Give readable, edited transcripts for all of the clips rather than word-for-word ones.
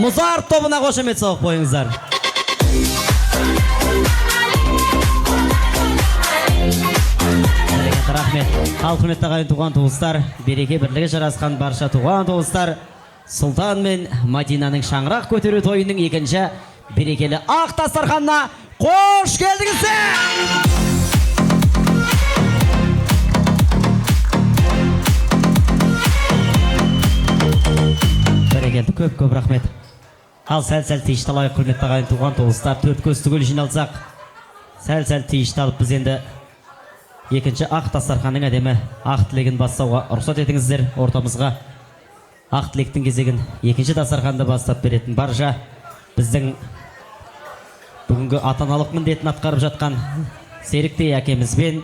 Muzar тобына қошемет соғып қойыңыздар. Рахмет. Ал құрметті ағайын туған туыстар, береке бірлігі жарасқан барша туған туыстар, Сұлтан мен Мадинаның шаңырақ көтеру тойының екінші берекелі ақ дастарханына қош келдіңіздер! Көп рахмет. Ал сәл-сәл тиышталайық, құрметті ағайын туған туыстар, төрт көз түгел жиналсақ, сәл-сәл тиышталып, біз енді екінші ақ дастарханның әдемі ақ тілегін бастауға рұқсат етіңіздер. Ортамызға ақ тілектің кезегін екінші дастарханды бастап беретін барша біздің бүгінгі ата-аналық міндетін атқарып жатқан Серіктей әкемізбен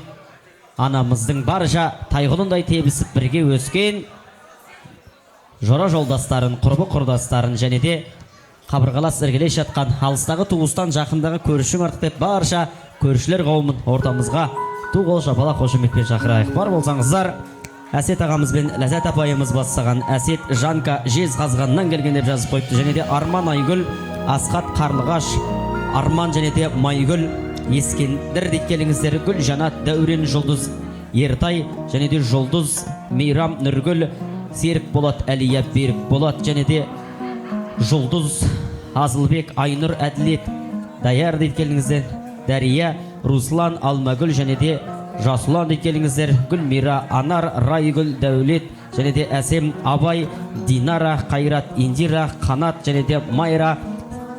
анамыздың барша тайғұлындай тебісіп бірге өскен жора жолдастарын, құрбы құрдастарын және де қабырғалас іргелес жатқан алыстағы туыстан жақындағы көршің артық деп барша көршілер қауымын ортамызға туғыл шапалақ қошеметпен шақырайық. Бар болсаңыздар, Әсет ағамыз бен Ләззат апайымыз бастаған Әсет Жанка Жезқазғаннан келген деп жазып қойыпты. Және де Арман Айгүл, Асқат Қарлығаш, Арман және де Майгүл, Ескендір деп келіңіздер. Гүл Жанат, Дәурен Жұлдыз, Ертай және де Жұлдыз, Мейрам Нұргүл, Серік Болат, Әлия Берік Болат және де Жұлдыз, Азылбек, Айнұр Әділет, Даяр деп келіңіздер. Дәрия, Руслан, Алмагүл және де Жасулан деп келіңіздер. Гүлмира, Анар, Райгүл, Дәулет және де Әсем, Абай, Динара, Қайрат, Индира, Қанат және де Майра,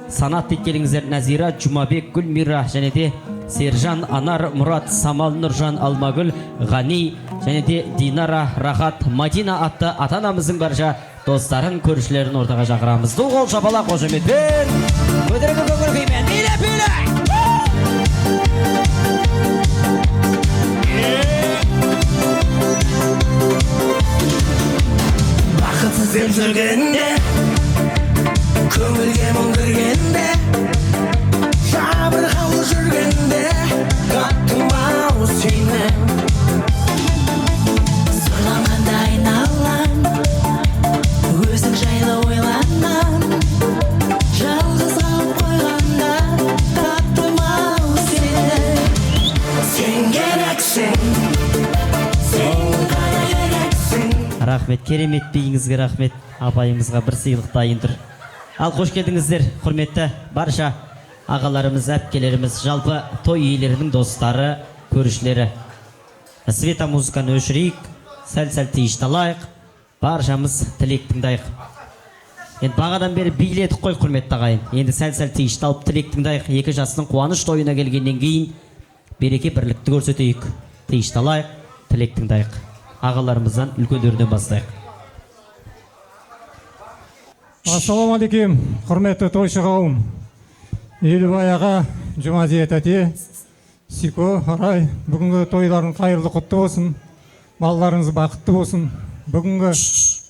Санат деп келіңіздер. Нәзира, Жұмабек, Гүлмира және де Сержан, Анар, Мұрат, Самал, Нұржан, Алмагүл, Ғани және де Динара, Рахат, Мадина атты ата-анамыздың барша достарын, көршілерін ортаға шақырамыз. Қол шапалақ қошеметпен, көтеріңкі көңіл күймен, биле-биле! Бақытсыз деп жүргенде, көңілге мұң кіргенде, жабырқаулы жүргенде, қаттың бау сені сырламанда айналам, өзің жайлы ойланам, жалғыз қалып қойғанда қаттың бау сені. Сен керексің, сен ғана керексің. Рахмет, керемет биіңізге рахмет. Апайымызға бір сыйлық дайын тұр. Ал қош келдіңіздер, құрметті барша ағаларымыз, әпкелеріміз, жалпы той иелерінің достары, көршілері. Света музыканы өшірейік, сәл-сәл тиышталайық, баршамыз тілек тыңдайық. Енді бағадан бері биледік қой, құрметті ағайын. Енді сәл-сәл тиышталып тілек тыңдайық. Екі жастың қуаныш тойына келгеннен кейін береке бірлікті көрсетейік. Тиышталайық, тілек тыңдайық. Ағаларымыздан, үлкендерден бастайық. Ассалаумағалейкум, құрметті тойшы қауым. Елубай аға, Жұмадиет әте, Сико, Арай, бүгінгі тойларын қайырлы құтты болсын, балаларыңыз бақытты болсын. Бүгінгі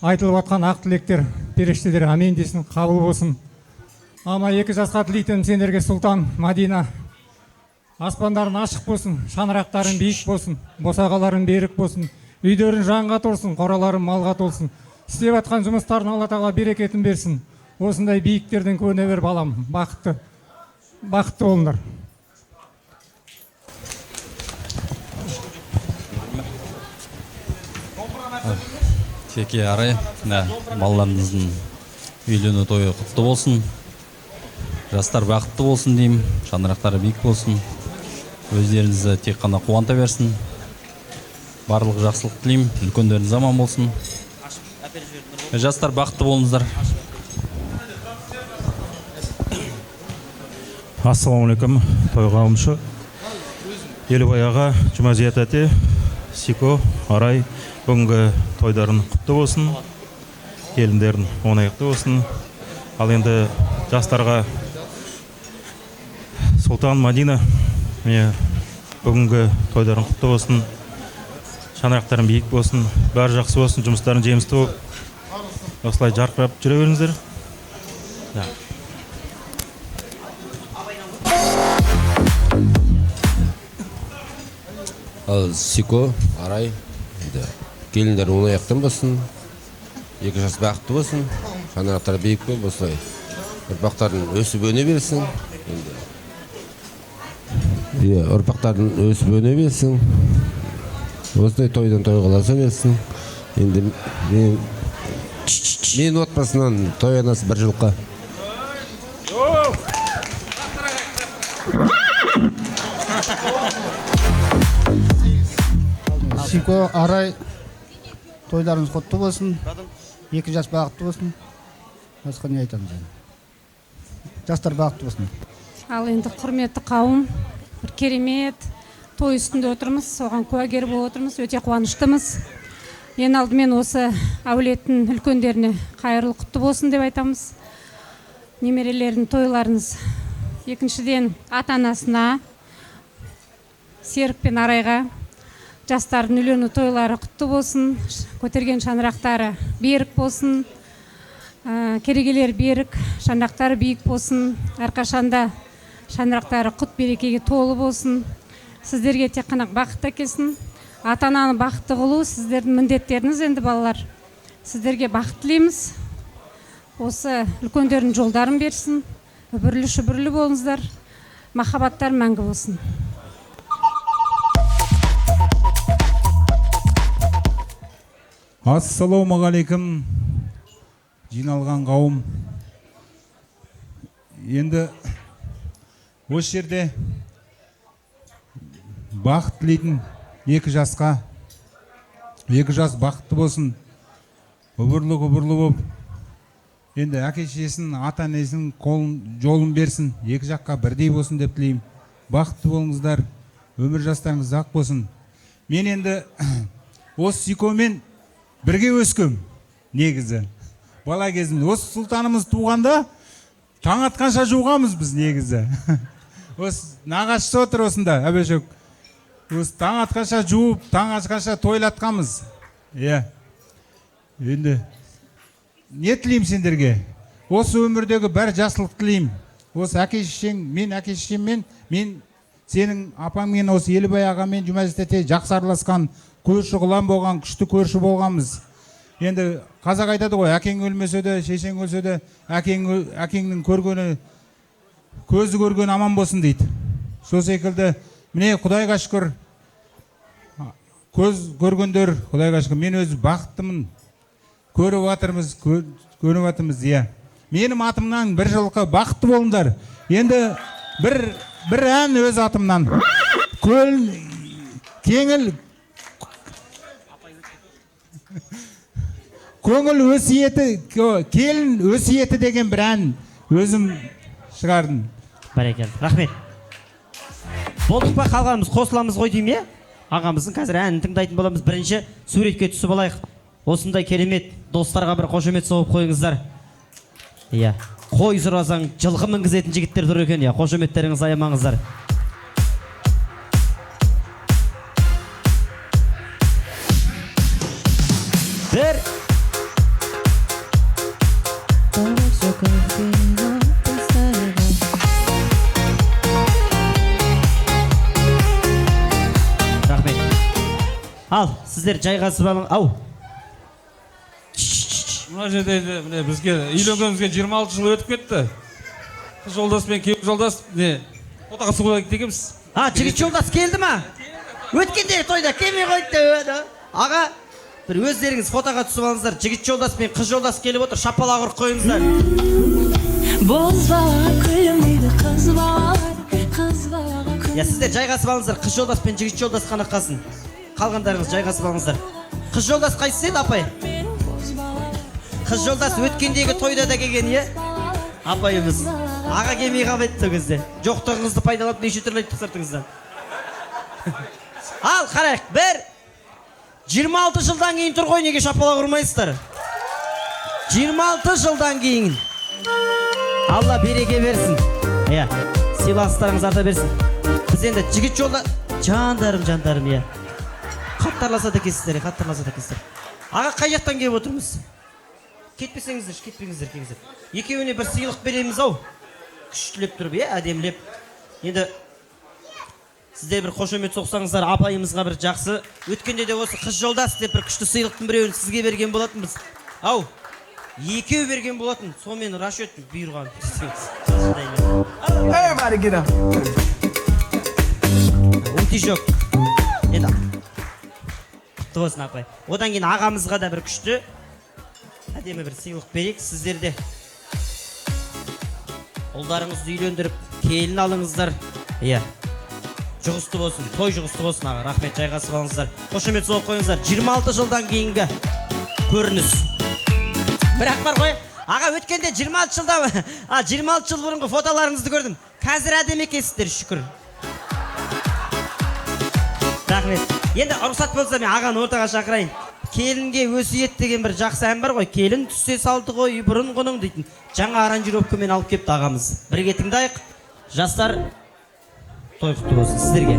айтылып атқан ақ тілектер, періштелер амин десін, қабыл болсын. Ама екі жасқа тілейтін сендерге Сұлтан, Мадина, аспандарын ашық болсын, шаңырақтарын биік болсын, босағаларын берік болсын, үйдерін жанға толсын, қораларын малға толсын. Істеп атқан жұмыстарын Алла тағала берекетін берсін. Осындай биіктерден көне бер балам, бақытты болыңдар. Теке Арай, балаларымыздың үйлену тойы құтты болсын. Жастар бақытты болсын деймін, шаңырақтары биік болсын. Өздеріңізді тек қана қуанта берсін. барлық жақсылық тілеймін. Үлкендеріңіз аман болсын. Жастар бақытты болыңыздар. Ассалаумалейкум, тойға қауымшы. Елубай аға, Жұмазия тәте, Сико, Арай, бүгінгі тойдарын құтты болсын. Келіндерін оңайықты болсын. Ал енді жастарға Сұлтан Мадина, бүгінгі тойдарын құтты болсын. Шаңырақтарың биік болсын, бәрі жақсы болсын, жұмыстарын жемісті болып, осылай жарқырап жүре беріңіздер. Ал Сико, Арай, келіндер оңайықтың болсын, 2 жас бақытты болсын, шаңырақтар биік болып, осылай ұрпақтарын өсіп өне берсін. Ұрпақтарын өсіп өне берсін. Осылай тойдан той қаласа берсін. Енді мен отбасынан той анасы бір жылқа. Сико, Арай, тойларыңыз құтты болсын. 2 жас бақытты болсын. Басқа не айтамыз? Жастар бақытты болсын. Ал енді құрметті қауым, бір керемет той үстінде отырмыз, соған куәгер болып отырмыз, өте қуаныштымыз. Ең алдымен осы әулеттің үлкендеріне қайырлы құтты болсын деп айтамыз. Немерелердің тойларыңыз. Екіншіден ата-анасына, Серік пен Арайға, жастардың үйлену тойлары құтты болсын, көтерген шаңырақтары берік болсын, керегелер берік, шаңырақтары биік болсын, әрқашанда шаңырақтары құт берекеге толы болсын. Сіздерге тек қана бақыт әкелсін. Ата-ананы бақытты қылу сіздердің міндеттеріңіз енді балалар. Сіздерге бақыт тілейміз. Осы үлкендердің жолдарын берсін. Үбірлі-шүбірлі болыңыздар. Махаббаттар мәңгі болсын. Ассалаумағалейкум, жиналған қауым. Енді осы жерде бақыт тілейтін 2 жасқа, 2 жас бақытты болсын, ұбырлы болып, енді әке-шешесінің, ата-анасының жолын берсін, 2 жаққа бірдей болсын деп тілеймін. Бақытты болыңыздар, өмір жастарыңыз ақ болсын. Мен енді осы Сикомен бірге өскем, негізі. Бала кезімде, осы сұлтанымыз туғанда, таң атқанша жуғамыз біз негізі. Осы нағашысы отыр осында, әбешек. Осы таң атқанша жуып, таң атқанша тойлатқамыз. Енді, не тілеймін сендерге? Осы өмірдегі бәр жақсылық тілеймін. Осы әке-шешең, мен әке-шешеммен, мен сенің апаңмен, осы Елубай ағамен Жұмазия тәте жақсы араласқан, көрші құлан болған, күшті көрші болғанбыз. Енді қазақ айтады ғой, әкең өлмесе де, шешең өлсе де, әкеңнің көргені, көзі көрген аман болсын дейді. Сол секілді, міне Құдайға шүкір, көз көргендер, Құдайға шүкір, мен өзі бақыттымын, көріп атырмыз, Менің атымнан бір жылқы бақытты болыңдар. Енді бір ән өз атымнан. Көңіл өсиеті, келін өсиеті деген бір ән өзім шығардым. Бәрекелді, рахмет. Болдық па, қалғанымыз қосыламыз ғой дейм, ағамыздың қазір әнін тыңдайтын боламыз. Бірінші суретке түсіп алайық. Осындай керемет достарға бір қошемет соғып қойыңыздар. Қой сұразаң жылқы мінгізетін жігіттер тұр екен, қошеметтеріңіз аямаңыздар. Бір рахмет. Ал, сіздер жайғасып алың. Ау. Мына жерде бізге үйленгенімізге 26 жыл өтіп кетті. Қыз жолдас пен күйеу жолдас фотоға түсуге дегенбіз. Жігіт жолдас келді ма? Өткенде тойда келмей қойды. Аға, бір өздеріңіз фотоға түсіп алыңыздар. Жігіт жолдас пен қыз жолдас келіп отыр. Шапалақ ұрып қойыңыздар. Бозбала күлімдейді қыз балалар, қыз балаға күлімдейді. Сіздер жайғасып алыңыздар. Қыз жолдас пен жігіт жолдас қана қалсын. қалғандарыңыз жайғасып алыңыздар. Қыз жолдас қайсысы еді, апай? Қыз жолдас өткендегі тойда да келген, е? Апайымыз. Аға келмей қалмайды сол кезде. Жоқтығыңызды пайдаланып неше түрлі айтып тастырдыңыздан. Ал, қарайық. 26 жылдан кейін тұр ғой, неге шапалақ ұрмайсыздар? 26 жылдан кейін. Алла береке берсін. Иә, сыйластарыңыз арта берсін. Біз енді жігіт жолда жандарым, иә. Қаттарласа да кесіздер. Аға қай жақтан келіп отырмыз? Кетпеңіздер. Екеуіне бір сыйлық береміз ау. Күштілеп тұрып, иә, әдемілеп. Енді сіздер бір қошемет соқсаңыздар, апайымызға бір жақсы. Өткенде де осы қыз жолдас деп бір күшті сыйлықтың біреуін сізге берген болатынбыз. Ау, екеу берген болатын. Сонымен расчет бұйырған. Everybody get up. Утишок. Енді құтты болсын, апай. Одан кейін ағамызға да бір күшті әдемі бір сыйлық берейік. Сіздерде ұлдарыңызды үйлендіріп, келін алыңыздар. Иә. Жұғысты болсын, той жұғысты болсын, аға. Рахмет, жайғасып алыңыздар. Қошемет соғып қойыңыздар. 26 жылдан кейінгі көрініс. Бірақ бар ғой, аға өткенде 26 жыл бұрынғы фотоларыңызды көрдім. Қазір әдемі екенсіздер, шүкір. Рахмет. Енді рұқсат болса мен ағаны ортаға шақырайын. Келінге өсиет деген бір жақсы ән бар ғой. Келін түссе салды ғой бұрынғының дейтін. Жаңа аранжировкамен алып кепті ағамыз. Бірге тыңдайық. Жастар, той құтты болсын сіздерге.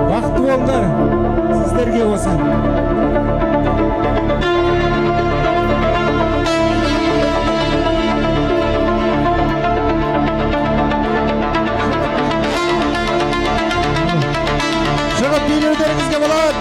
Бақытты болыңдар. Сіздерге болсын. Шығып билеулеріңізге болады.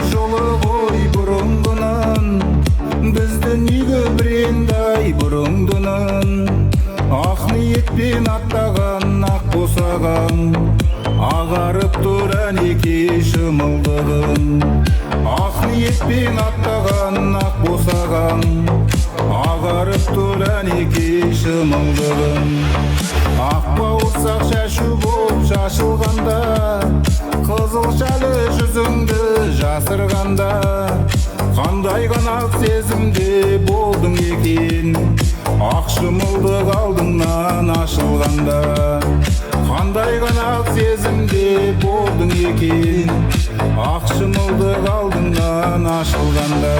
Жолы ғой бұрынғынан, біздің үйге брендай бұрынғынан. Ақ ниетпен аттаған, ақ босаған, ағарып тұр әнеке шымылдығын. Ақ ниетпен аттаған, ақ босаған, ағарып тұр әнеке шымылдығын. Ақ бауырсақ шашу болып шашылғанда, қызыл шәлі жүзіңді жасырғанда, қандай ғана сезімде болдың екен. Ақ шымылдық алдыңнан ашылғанда, қандай ғана сезімде болдың екен. Ақ шымылдық алдыңнан ашылғанда.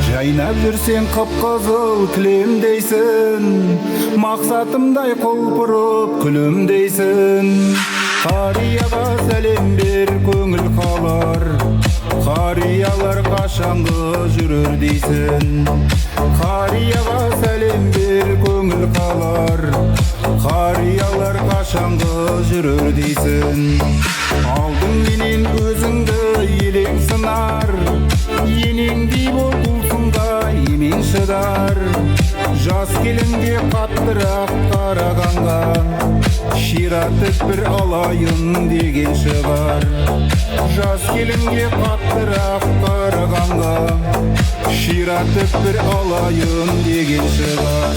Жайнап жүрсең қып-қызыл кілемдейсін, мақсатымдай құлпырып күлімдейсін. Қарияға сәлем бер, көңіл қалар, қариялар қашанғы жүрер дейсін. Қарияға сәлем бер, көңіл қалар, қариялар қашанғы жүрер дейсін. Алдың менен өзіңді елең сынар, енеңдей бол құлсынға емен шыдар. Жас келінге қаттырақ қарағанға, ширатып бір алайын деген шығар. Жас келінге қаттырақ қарағанға, ширатып бір алайын деген шығар.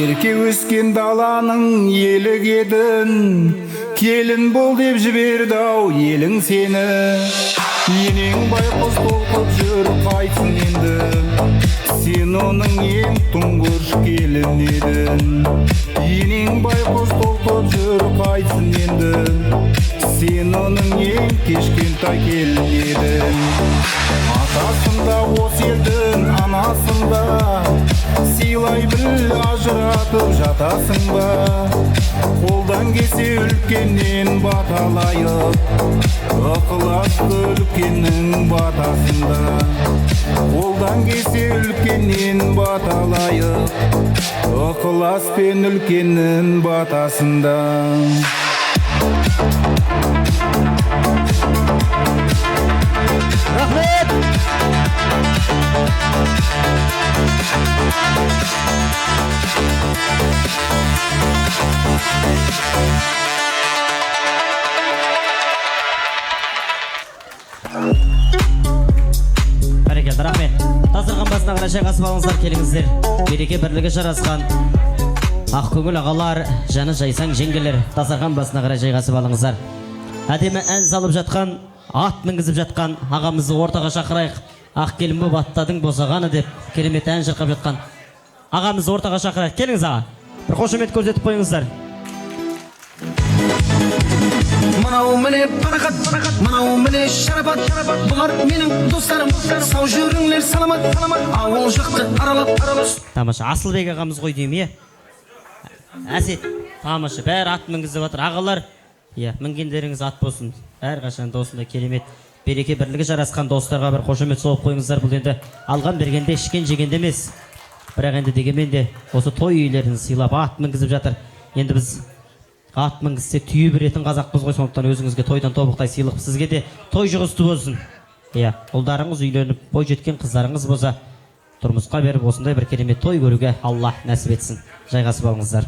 Ерке өскен даланың елік едің, келін бол деп жіберді ау елің сені. Енең байқұс толқып жүр қайтсын енді, сен оның ең тұңғыш келін едің. Енең байқұс толқып жүр қайтсын енді, сен оның ең кешкентай келін едің. Атасында осы елдің анасында, сыйлай біл ажыратып жатасың ба? Қолдан келсе үлкеннен баталайық, ықыласты үлкеннің батасында. Қолдан келсе үлкеннен баталайық, ықылас пен үлкеннің батасында. Рахмет! Бәрекелді, рахмет. Дастархан басына қарай жайғасып алыңыздар, келіңіздер. Береке бірлігі жарасқан ақ көңіл ағалар, жаны жайсаң жеңгелер, дастархан басына қарай жайғасып алыңыздар. Әдемі ән салып жатқан, ат мінгізіп жатқан ағамызды ортаға шақырайық. Ақ келін боп аттадың босағаны деп керемет ән шырқап жатқан ағамызды ортаға шақырайық. Келіңіз аға, бір қошемет көрсетіп қойыңыздар. Мынау міне парақат, мынау міне шарапат, бұлар менің достарым, сау жүріңлер саламат, ауыл жақты аралап. Тамаша, Асылбек ағамыз ғой деймін, әсет, тамаша, бәрі ат мінгізіп жатыр. Ағалар, мінгендеріңіз ат болсын. Әрқашан осындай керемет береке бірлігі жарасқан достарға бір қошемет соғып қойыңыздар. Бұл енді алған бергенде, ішкен жегенде емес. Бірақ енді дегенмен де осы той үйлерін сыйлап ат мінгізіп жатыр. Енді біз ат мінгізсек түйе беретін қазақпыз ғой, сондықтан өзіңізге тойдан тобықтай сыйлық. Сізге де той жұғысты болсын. Ұлдарыңыз үйленіп, бой жеткен қыздарыңыз болса, тұрмысқа беріп осындай бір керемет той көруге Алла нәсіп етсін. Жайғасып алыңыздар.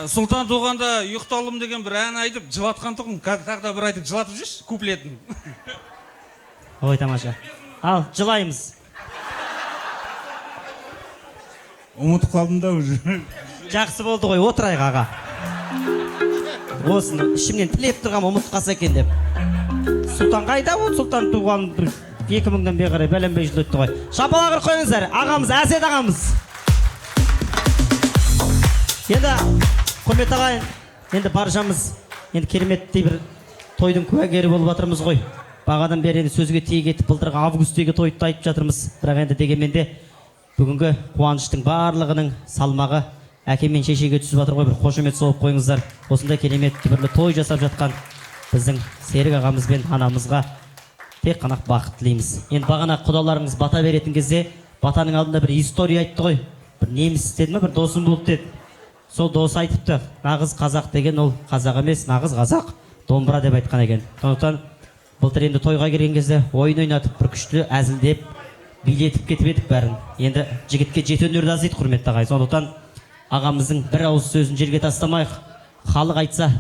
Сұлтан туғанда ұйықталым деген бір ән айтып, жылатқан тұғым, тағы да бір айтып жылатып жүрші, куплетін. Ой, тамаша. Ал, жылаймыз. Ұмытып қалдым да уже. Жақсы болды ғой, отырайық аға. Осыны ішімнен тілеп тұрғам, ұмытып қалса екен деп. Сұлтан қайда ол? Сұлтан туған 2000-ден бері қарай бәленбей жыл өтті ғой. Шапалағыр қойыңыздар, ағамыз, әсет ағамыз. Енді, құрметті ағайын, енді баршамыз, енді кереметтей бір тойдың куәгері болып жатырмыз ғой. Бағадан бері енді сөзге тиек етіп, былтырғы августегі тойды айтып жатырмыз. Бірақ енді дегенмен де бүгінгі қуаныштың барлығының салмағы әке мен шешеге түсіп жатыр ғой. Бір қошемет соғып қойыңыздар. Осындай керемет түбірлі той жасап жатқан біздің Серік ағамыз бен анамызға тек қана бақыт тілейміз. Енді бағана құдаларыңыз бата беретін кезде батаның алдында бір история айтты ғой. Бір неміс деді ме, бір досым болды деді. Сол досы айтыпты, нағыз қазақ деген ол қазақ емес, нағыз қазақ домбыра деп айтқан екен. Сондықтан былтыр енді тойға келген кезде ойын ойнатып, бір күшті әзілдеп, билетіп кетіп едік бәрін. Енді жігітке жеті өнерді аз дейді, құрметті ағай. Сондықтан ағамыздың бір ауыз сөзін жерге тастамайық. Халық айтса,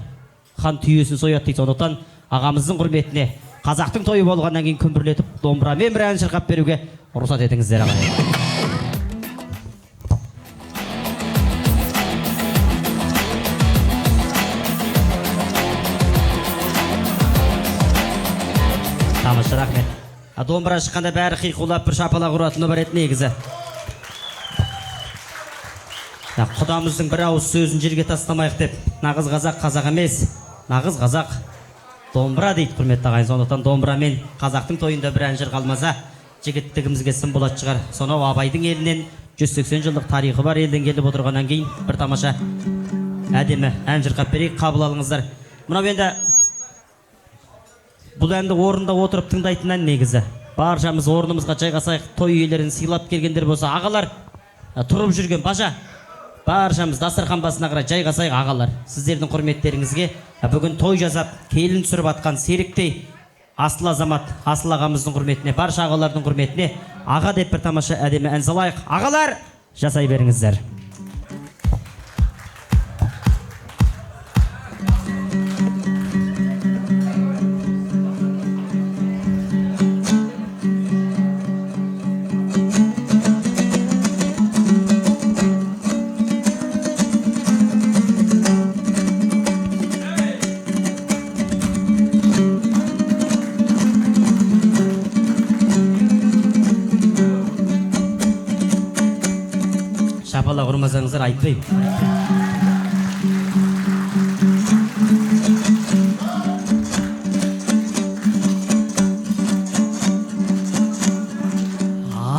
хан түйесін сояды дейді. Сондықтан ағамыздың құрметіне қазақтың тойы болғаннан кейін күмбірлетіп, домбырамен бір ән шырқап беруге рұқсат етіңіздер ағай. Тамаша, рахмет. Домбыра шыққанда бәрі қиқулап бір шапалақ ұратыны бар еді негізі. Құдамыздың бір ауыз сөзін жерге тастамайық деп, нағыз қазақ қазақ емес, нағыз қазақ домбыра дейді, құрметті ағайын. Сондықтан домбырамен қазақтың тойында бір ән шырқалмаса, жігіттігімізге сын болатын шығар. Сонау Абайдың елінен 180 жылдық тарихы бар елден келіп отырғаннан кейін бір тамаша әдемі ән шырқап берейік, қабыл алыңыздар. Мынау енді бұл әнді орында отырып тыңдайтын ән негізі. Баршамыз орнымызға жайғасайық, той иелерін сыйлап келгендер болса, ағалар тұрып жүрген бажа. Баршамыз дастархан басына қарай жайғасайық ағалар. Сіздердің құрметтеріңізге бүгін той жасап, келін түсіріп атқан Серіктей Асыл азамат, Асыл ағамыздың құрметіне, барша ағалардың құрметіне аға деп бір тамаша әдемі ән салайық. Ағалар, жасай беріңіздер. бала құрмасаңыздар айтпаймын.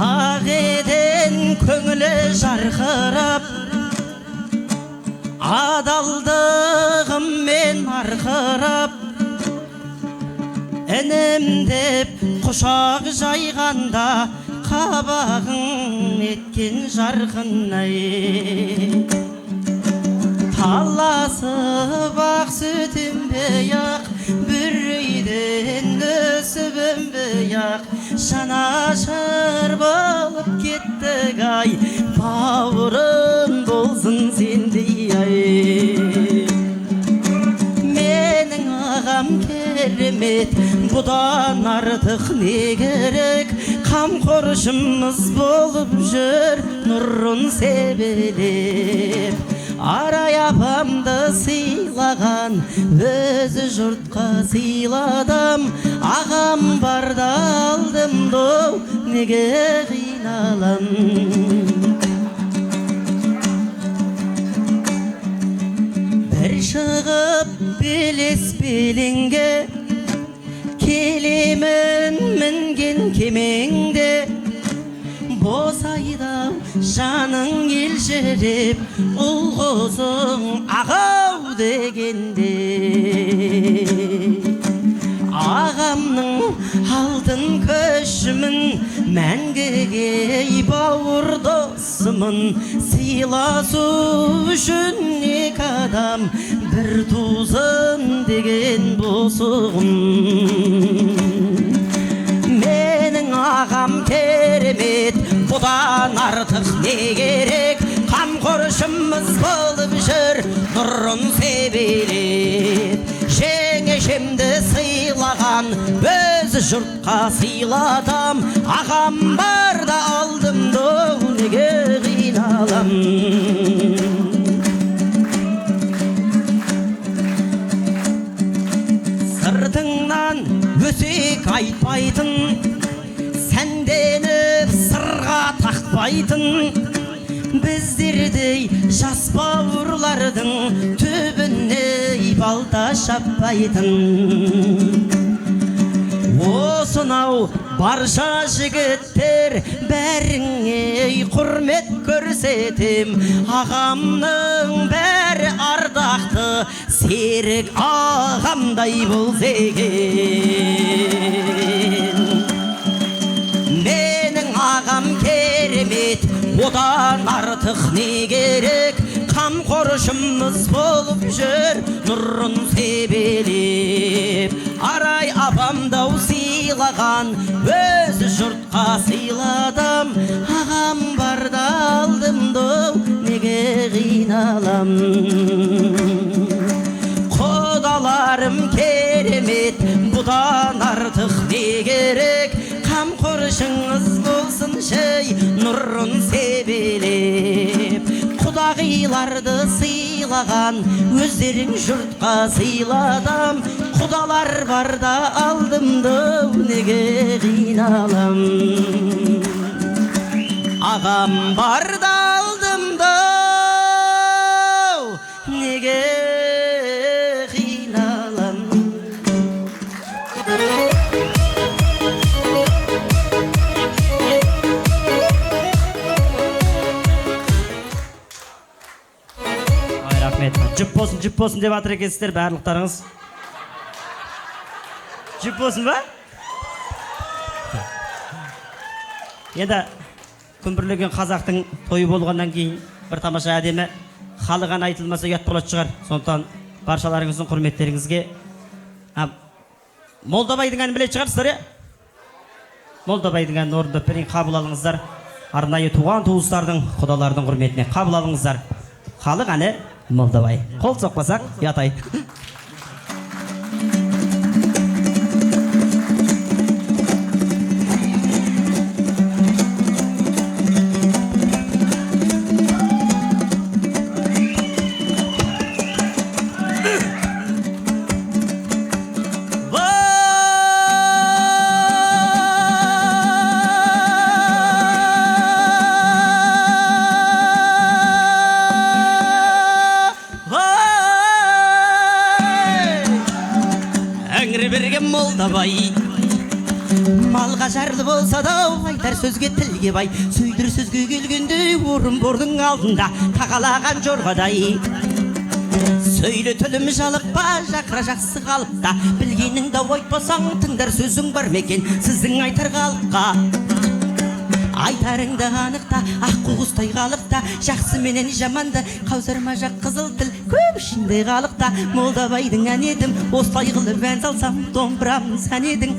Ағеден көңілі жарқырап, адалдығыммен арқырап, інім деп құшақ жайғанда қабағың еткен жарқынай. Таласып ақ сүтімбей ақ, бір үйден өсіп өнбей ақ, жанашыр болып кеттік ай, бауырым болсын сендей ай. Менің ағам керемет, бұдан артық не керек, қамқоршымыз болып жүр нұрын себелеп. Арай апамды сыйлаған, өзі жұртқа сыйладым, ағам барда алдым доу, неге қиналам. Бір шығып белес белеңге, келемін мінген кемеңде, босайда жаның елжіреп, ұл-қозың ағау дегенде. Ағамның алтын көшімін, мәңгіге бауыр досымын, сыйласу үшін екі адам, бір тусын деген босығым. Менің ағам керемет, бұдан артық не керек, қамқоршымыз болып жүр нұрын себелеп. Жеңешемді сыйлаған, өзі жұртқа сыйладым, ағам барда алдым доу, неге қиналам. Сыртыңнан өсек айтпайтын, сәнденіп сырға тақпайтын, біздердей жас бауырлардың түбіне балта шаппайтын. Осынау барша жігіттер бәріңе құрмет көрсетем, ағамның бәрі ардақты, серік ағамдай болса екен. Менің ағам керемет, одан артық не керек, қамқоршымыз болып жүр нұрын себелеп. Арай апамдау сыйлаған, өзі жұртқа сыйладым, ағам барда алдым доу, неге қиналам. Құдаларым керемет, бұдан артық не керек, қамқоршыңыз болсын шей нұрын себелеп. Құдағиларды сыйлаған, өздерің жұртқа сыйладым, құдалар барда алдымды, неге қиналам. Ағам барда алдымды, неге қиналам. Жүп болсын деп атыр екенсіздер барлықтарыңыз. Жүп болсын ба? Енді күмбірлеген қазақтың тойы болғаннан кейін бір тамаша әдемі халық әні айтылмаса ұят болады шығар. Сондықтан баршаларыңыздың құрметтеріңізге Молдабайдың әнін білетін шығарсыздар, иә? Молдабайдың әнін орындап берейін, қабыл алыңыздар. Арнайы туған туыстардың, құдалардың құрметіне қабыл алыңыздар. Халық әні Молдабай. Қол соқпасақ, ұятай. молдабай. Малға жарлы болса да айтар сөзге тілге бай, сөйдір сөзге келгенде орынбордың алдында тағалаған жорғадай. Сөйле тілім жалықпа, жақыра жақсы қалыпта, білгеніңді айтпасаң тыңдар сөзің бар мекен сіздің айтар қалыпқа. Айтарыңды анықта, аққу құстай қалықта, жақсы менен жаманды қаузырма жақ қызыл тіл көп ішінде қалықта. Молдабайдың ән едім, осылай қылып ән салсам домбырамын сән едің.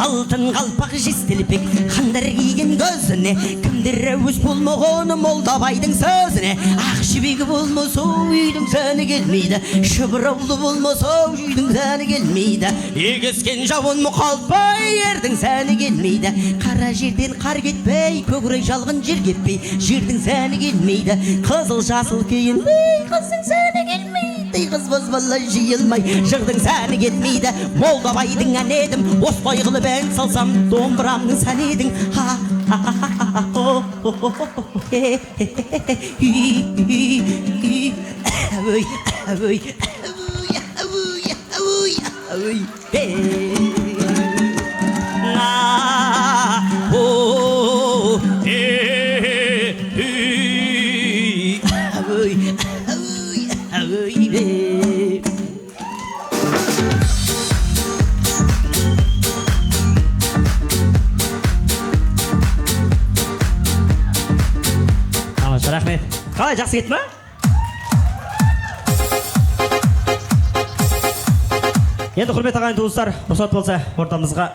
Алтын қалпақ жестелпек қандар киген көзіне, кімдер өз болмағаны молдабайдың сөзіне. Ақ жібегі болмаса үйдің сәні келмейді, шыбыраулы болмаса үйдің сәні келмейді. Егескен жауын мұқалпай ердің сәні келмейді. Қара жерден қар кетпей, көкірек жалғын жер кетпей, жердің сәні келмейді. Қызыл жасыл киінбей, қыздың сәні келмейді. Қыз бозбалай жиылмай, жырдың сәні кетмейді. Молдабайдың ән едім, осылай қылып ән салсам домбырамның сән едің. Рахмет. Қалай, жақсы кетті ма? Енді құрмет ағайын туыстар, рұқсат болса ортамызға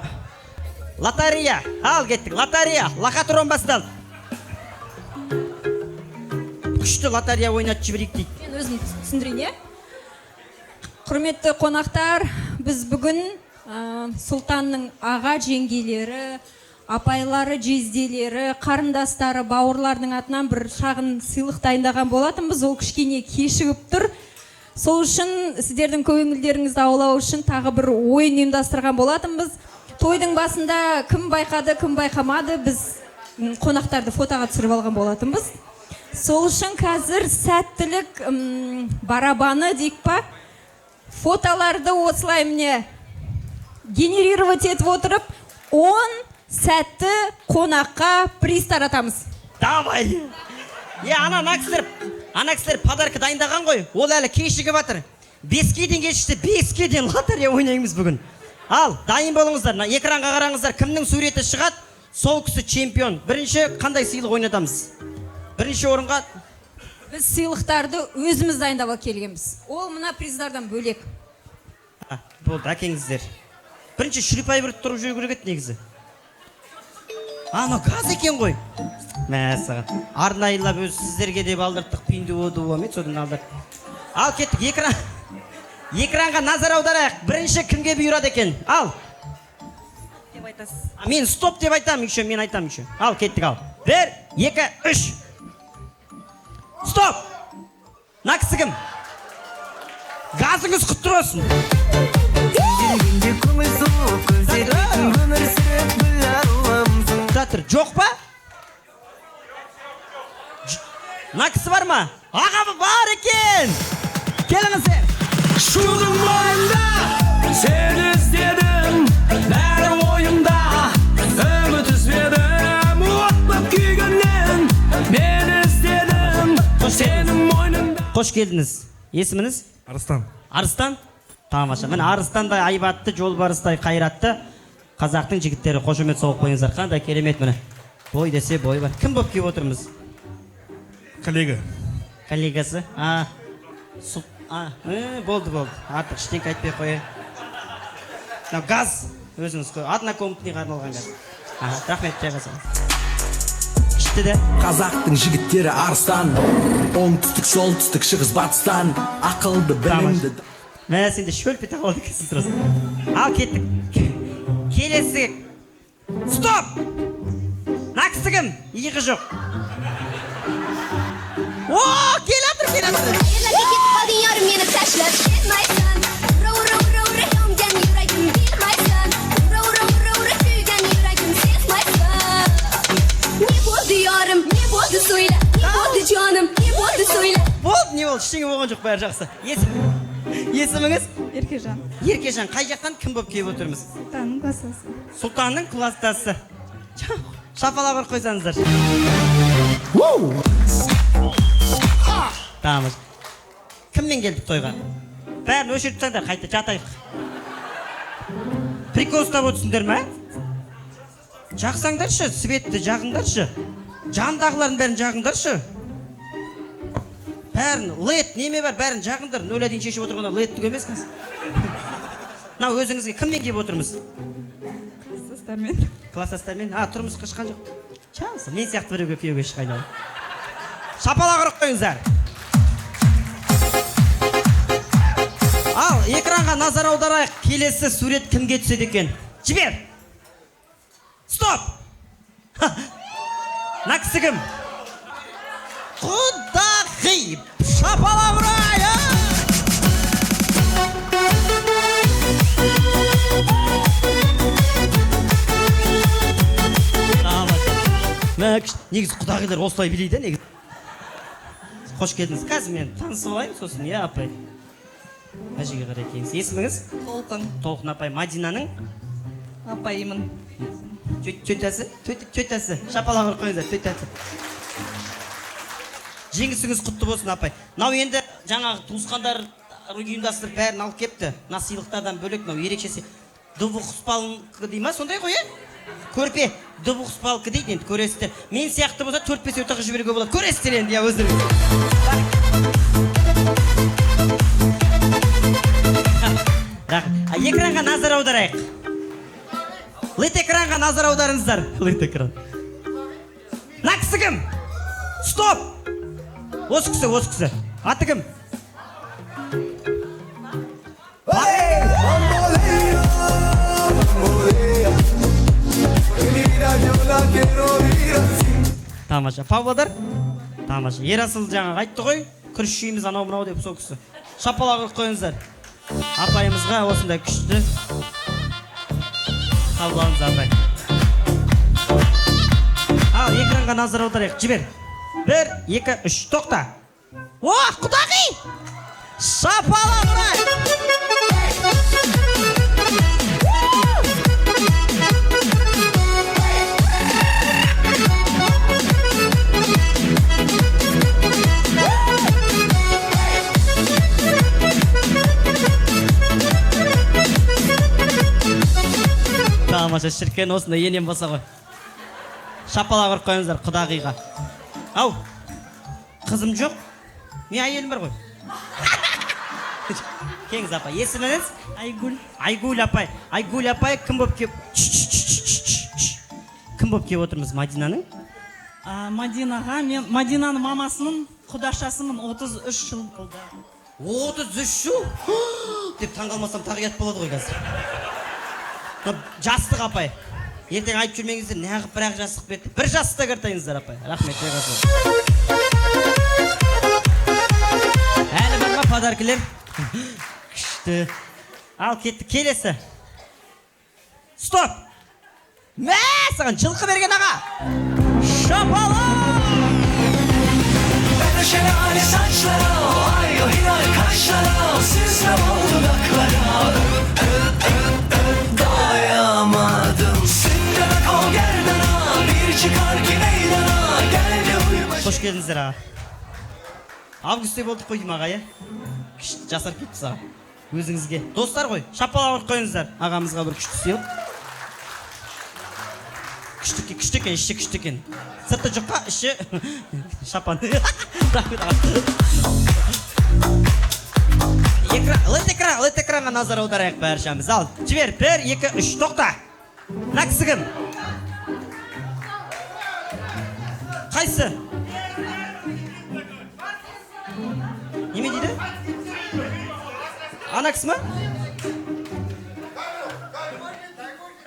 лотерея, ал кеттік, лотерея, лохотрон басталды. Күшті лотерея ойнатып жіберейік дейді. Мен өзім түсіндірейін, е? Құрметті қонақтар, біз бүгін сұлтанның аға жеңгелері, апайлары, жезделері, қарындастары, бауырлардың атынан бір шағын сыйлық дайындаған болатынбыз. Ол кішкене кешігіп тұр. Сол үшін сіздердің көңілдеріңізді аулау үшін тағы бір ойын ұйымдастырған болатынбыз. Тойдың басында кім байқады, кім байқамады, біз қонақтарды фотоға түсіріп алған болатынбыз. Сол үшін қазір сәттілік барабаны дейік па, фотоларды осылай міне генерировать етіп отырып, 10 сәтті қонаққа приз таратамыз. Давай! Ана кісілер подарка дайындаған ғой, ол әлі кешігіп жатыр. 5-ке дейін кешікті, 5-ке дейін лотерея ойнаймыз бүгін. Ал, дайын болыңыздар, экранға қараңыздар, кімнің суреті шығады, сол кісі чемпион. Бірінші қандай сыйлық ойнатамыз? Бірінші орынға біз сыйлықтарды өзіміз дайындап келгенбіз. Ол мына приздардан бөлек. Болды, әкеңіздер. Бірінші шүріпай біріп тұрып жүру керек еді негізі. Ана газ екен ғой. Мәсіған. Арнайылап өз сіздерге деп алдырттық, пинді оды омен, содан алдырттық. Ал кеттік, экранға назар аударайық. Бірінші кімге бұйырады екен? Ал. Деп айтасыз. Мен стоп деп айтам, мен айтам. Ал, кеттік ал. 1, 2, 3. Стоп! Нақсы кім? Газыңыз құтты болсын. Жатыр, жоқ па? Нақсы бар ма? Аға бар екен! Келіңіздер! Шудың бойында сен іздедім, бәрі ойымда үміт үзбедім, отлап күйгеннен мен іздедім сенің мойныңда. Қош келдіңіз. Есіміңіз? Арыстан. Арыстан? Тамаша. Міне Арыстандай айбатты, жолбарыстай қайратты қазақтың жігіттері қошемет соғып қойыңыздар. Қандай керемет міне. Бой десе бой бар. Кім болып келіп отырмыз? Коллега. Коллегасы? Болды. Артық іштенке айтпай қойы. Газ. Өзіңіз қой. Однокомпанияға арналған газ. Рахмет, жайғасыңыз. Күшті де. Қазақтың жігіттері арыстан, оңтүстік, солтүстік, шығыс, батыстан, ақылды, білімді. Мә, сенде шөлпе тағалды кесін тұрасың. Ал кеттік. Келесі. Стоп! Нақсы кім? Иығы жоқ. О, келатыр. Yerlerle git hadi yarım yeni taşlar. Etmezsen, vura vura болды, ештеңе болған жоқ, бәрі жақсы. Есіміңіз? Еркежан. Еркежан, қай жақтан кім болып келіп отырмыз? Сұлтанның кластасы. Сұлтанның кластасы. Шапалақ ұрып қойсаңыздар. Тамыз. Кіммен келдік тойға? Бәрін өшіріп тастаңдар, қайта жатайық. Прикол ұстап отырсыңдар ма? Жақсаңдаршы, светті жағыңдаршы. Жандағылардың бәрін жағыңдаршы. Бәрін, лед, неме бар, бәрін жағыңдар. Нөлә дейін шешіп отырғанда лед түк емес қыз. Мынау өзіңізге кіммен келіп отырмыз? Кластастармен. Кластастармен? Тұрмыс қышқан жоқ. Чамсы, мен сияқты біреуге күйеуге шықайын. Шапалақ ұрып қойыңыздар. Ал, экранға назар аударайық. Келесі сурет кімге түседі екен? Жібер! Стоп! Мына кісі кім? Құдағи! Шапалақ ұрайық! Негізі құдағилар осылай билейді, негізі. Қош келдіңіз. Қазір мен танысып алайын, сосын, я апай. Әжеге қарай келіңіз. Есіміңіз? Толқын. Толқын апай. Мадинаның? Апайымын. Төйтәсі? Төйтәсі. Шапалақ ұрып қойыңыздар, төйтәсі. Жеңісіңіз құтты болсын, апай. Мынау енді жаңағы туысқандар ұйымдастырып бәрін алып кепті. Мына сыйлықтардан бөлек, мынау ерекшесі. Двухспалка дей ма, сондай ғой, Көрпе, двухспалка дейді, енді көресіздер. Мен сияқты болса 4-5 өтіғі жіберуге болады. Көресіздер енді, өздеріңіз. Экранға назар аударайық. Лет экранға назар аударыңыздар. Лет экран. Мына кісі кім? Стоп! Осы кісі. Аты кім? Тамаша. Павлодар? Тамаша. Ерасыл жаңа айтты ғой, күріш жейміз анау мынау деп сол кісі. Шапалақ ұрып қойыңыздар. Апайымызға осындай күшті қабылдаңыз, апай. Ал, экранға назар аударайық. Жібер. 1, 2, 3, тоқта. О, құдағи! Шапалақ ұрайық! Тамаша, шіркен осында енем болса ғой. Шапалақ ұрып қойыңыздар құдағиға. Ау, қызым жоқ, мен әйелім бар ғой. Кеңіз апай, есіміңіз? Айгүл. Айгүл апай. Айгүл апай, кім болып кеп? Кім болып кеп отырмыз, Мадинаның? Мадинаға, мен Мадинаның мамасының құдашасымын, 33 жыл болды. 33 жыл? Деп таңғалмасам тағият болады ғой қазір. Жастық апай. Ертең айтып жүрмеңіздер, неғып бірақ жастық берді. Бір жасты кіртайыңыздар апай. Рахмет. Әлі бар ма подаркілер? Күшті. Ал кетті, келесі. Стоп! Мә, саған жылқы берген аға. Шапалақ! Şelale saçlara, ay o hilal kaşlara, süzme o dudaklara. Doyamadım sündemek o gerdana, bir çıkar ki meydana, gel de uyuma. Hoş geldinizler ağa. Августте болдық қой деймін аға, Күшті жасар кетті саға. Өзіңізге. Достар ғой, шапалақ ұрып қойыңыздар. Ағамызға бір күшті сыйлық. Күшті екен, іші күшті екен. Сырты жұққа, іші шапан. Лет экранға назар аударайық бәршамыз. Ал, жібер, 1, 2, 3, тоқта. Мына кісі кім? Қайсы? Неме дейді? Ана кісі ма?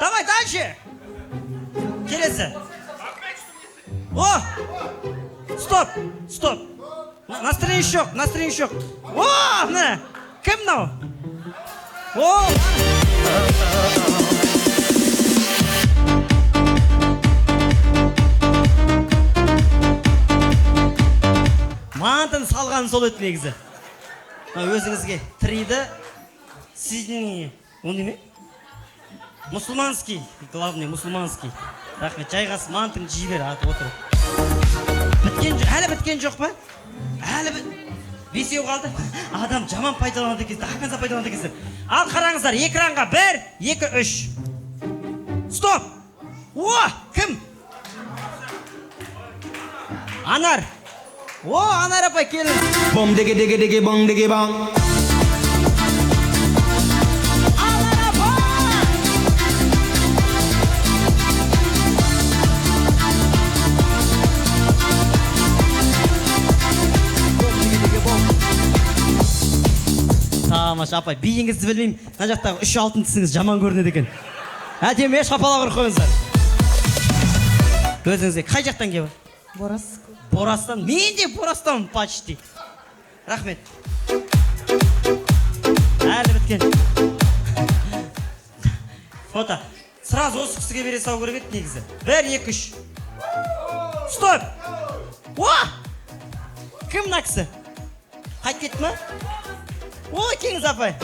Давай, дальше! Келесі. О! Стоп! Настроение жоқ. О, мына! Кім мынау? О! Мантын салған сұрағаным сол еді негізі. Өзіңізге триді сидни ол неме? Мұсылманский, главный мұсылманский. Рахмет, жайғас мантың жей бер, отыр. Әлі біткен жоқ па? Әлі бесеу қалды. Адам жаман пайдаланады екенсіз, ақанса пайдаланады екенсіз. Ал қараңыздар, экранға 1, 2, 3. Стоп! О, кім? Анар. О, Анар апай келін. Бом деге деге деге бом деге бом. Тамаша апай, биіңізді білмеймін. Мына жақтағы 3 алтын тісіңіз жаман көрінеді екен. Әдемі шапалақ ұрып қойыңыздар. Өзіңізге қай жақтан келіп? Борастан. Мен де Борастан почти. Рахмет. Әлі біткен. Фото. Сразу осы кісіге бере салу керек еді негізі. 1, 2, 3. Стоп! О! Кім мына кісі? Қайт кетті ма? Ой, кеңіз апай.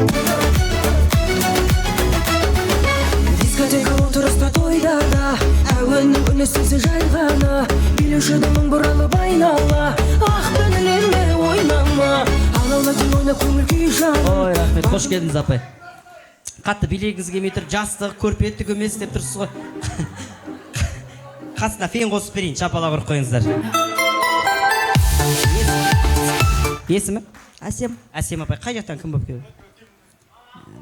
Дискотека отырыста тойдарда, әуеннің үні сөзі жайғана, билеуші дымың бұралып айнала, ақ бөлілерме ойнама, алаулатын ойна көңіл күй жаны. Ой, рахмет, қош келдіңіз апай. Қатты билегіңіз келмей тұр, жастық, көрпетті көмес деп тұрсыз ғой. Қасына фен қосып берейін, шапалақ ұрып қойыңыздар. Есімі? Әсем. Әсем апай, қай жақтан кім болып келді?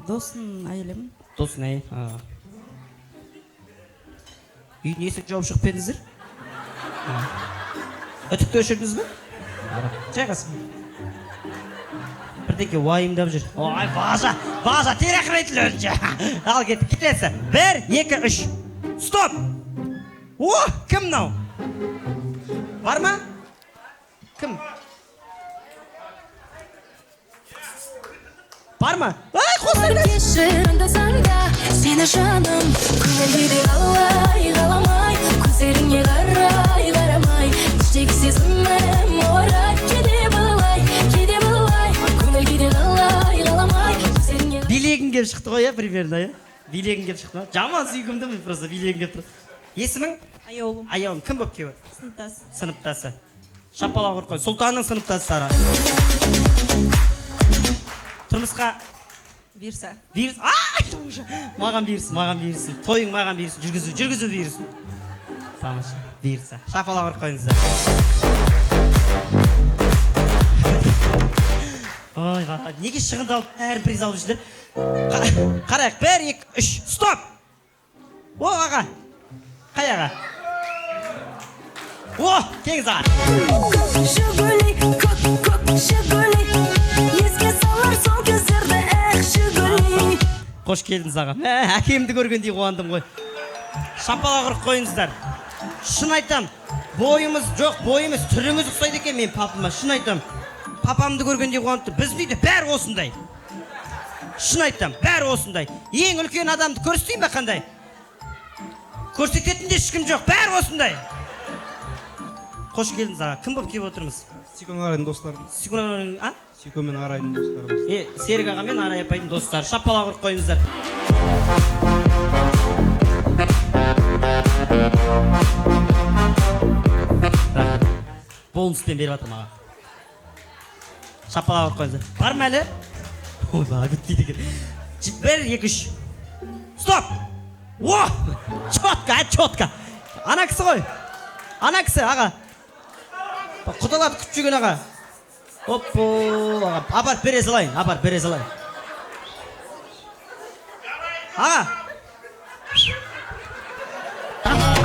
Досын әйелім. Досын әйел. Үйдің есік жауып шығып едіңіздер? Үтікті өшірдіңіз бе? Жайғасын. Бірдеке уайымдап жүр. Ой, бажа, терақырейтілі önce. Ал кетті, келесі. 1, 2, 3. Стоп! О, кім нау? Бар ма? Кім? Бар ма? Ай, қосыр да! Кешір анда-санда, сені жаным, көңілге қалай, қаламай, көздеріңе қарай, қарамай, іштегі сезімім орай, кейде былай, көңілге қалай, қаламай, көздеріңе... Билегің кеп шықты ғой, примерно, билегің кеп шықты ма? Жаман сүйкімді мен просто, билегің кеп тұр. Есімің? Аяулым. Аяулым, кім болып кеп? Сыныптас. Сыныптасы. Шапалақ ұрып қой, Сұлтанның сыныптасы Сара. Тұрмысқа Берса. Маған берсін. Тойың маған берсін. Жүргізу берсін. Тамаша. Берса. Шапалақ ұрып қойыңыздар. Ой, неге шығындалып әрін приз алып жүрдер? Қарайық. 1, 2, 3. Стоп! О, аға. Қай аға? О, кеңіз аға. Жигули, көк жигули, еске салар сол кездерді, жигули. Қош келдіңіз аға. Әкемді көргендей қуандым ғой. Шапалақ ұрып қойыңыздар. Шын айтам, бойымыз жоқ, бойымыз түріңіз ұқсайды екен мен папама. Шын айтам, папамды көргендей қуандым. Біздің үйде бәрі осындай. Шын айтам, бәрі осындай. Ең үлкен адамды көрсетейін бе қандай? Көрсететін де ешкім жоқ, бәрі осындай. Қош келдіңіз аға. Кім болып келіп отырмыз? Сикон Арайдың достарымыз. Сикон Арайдың, а? Сикон мен Арайдың достарымыз. Серік аға мен Арай апайдың достары. Шапалақ ұрып қойыңыздар. Бонуспен беріп атырмын аға. Шапалақ ұрып қойыңыздар. Бар ма әлі? Ой, бала күтпейді екен. 1, 2, 3. Стоп! О! Четко. Ана кісі ғой. Ана кісі аға. Құдалап күтіп жүрген аға. Оппо, аға. Апарып бере салайын. Аға.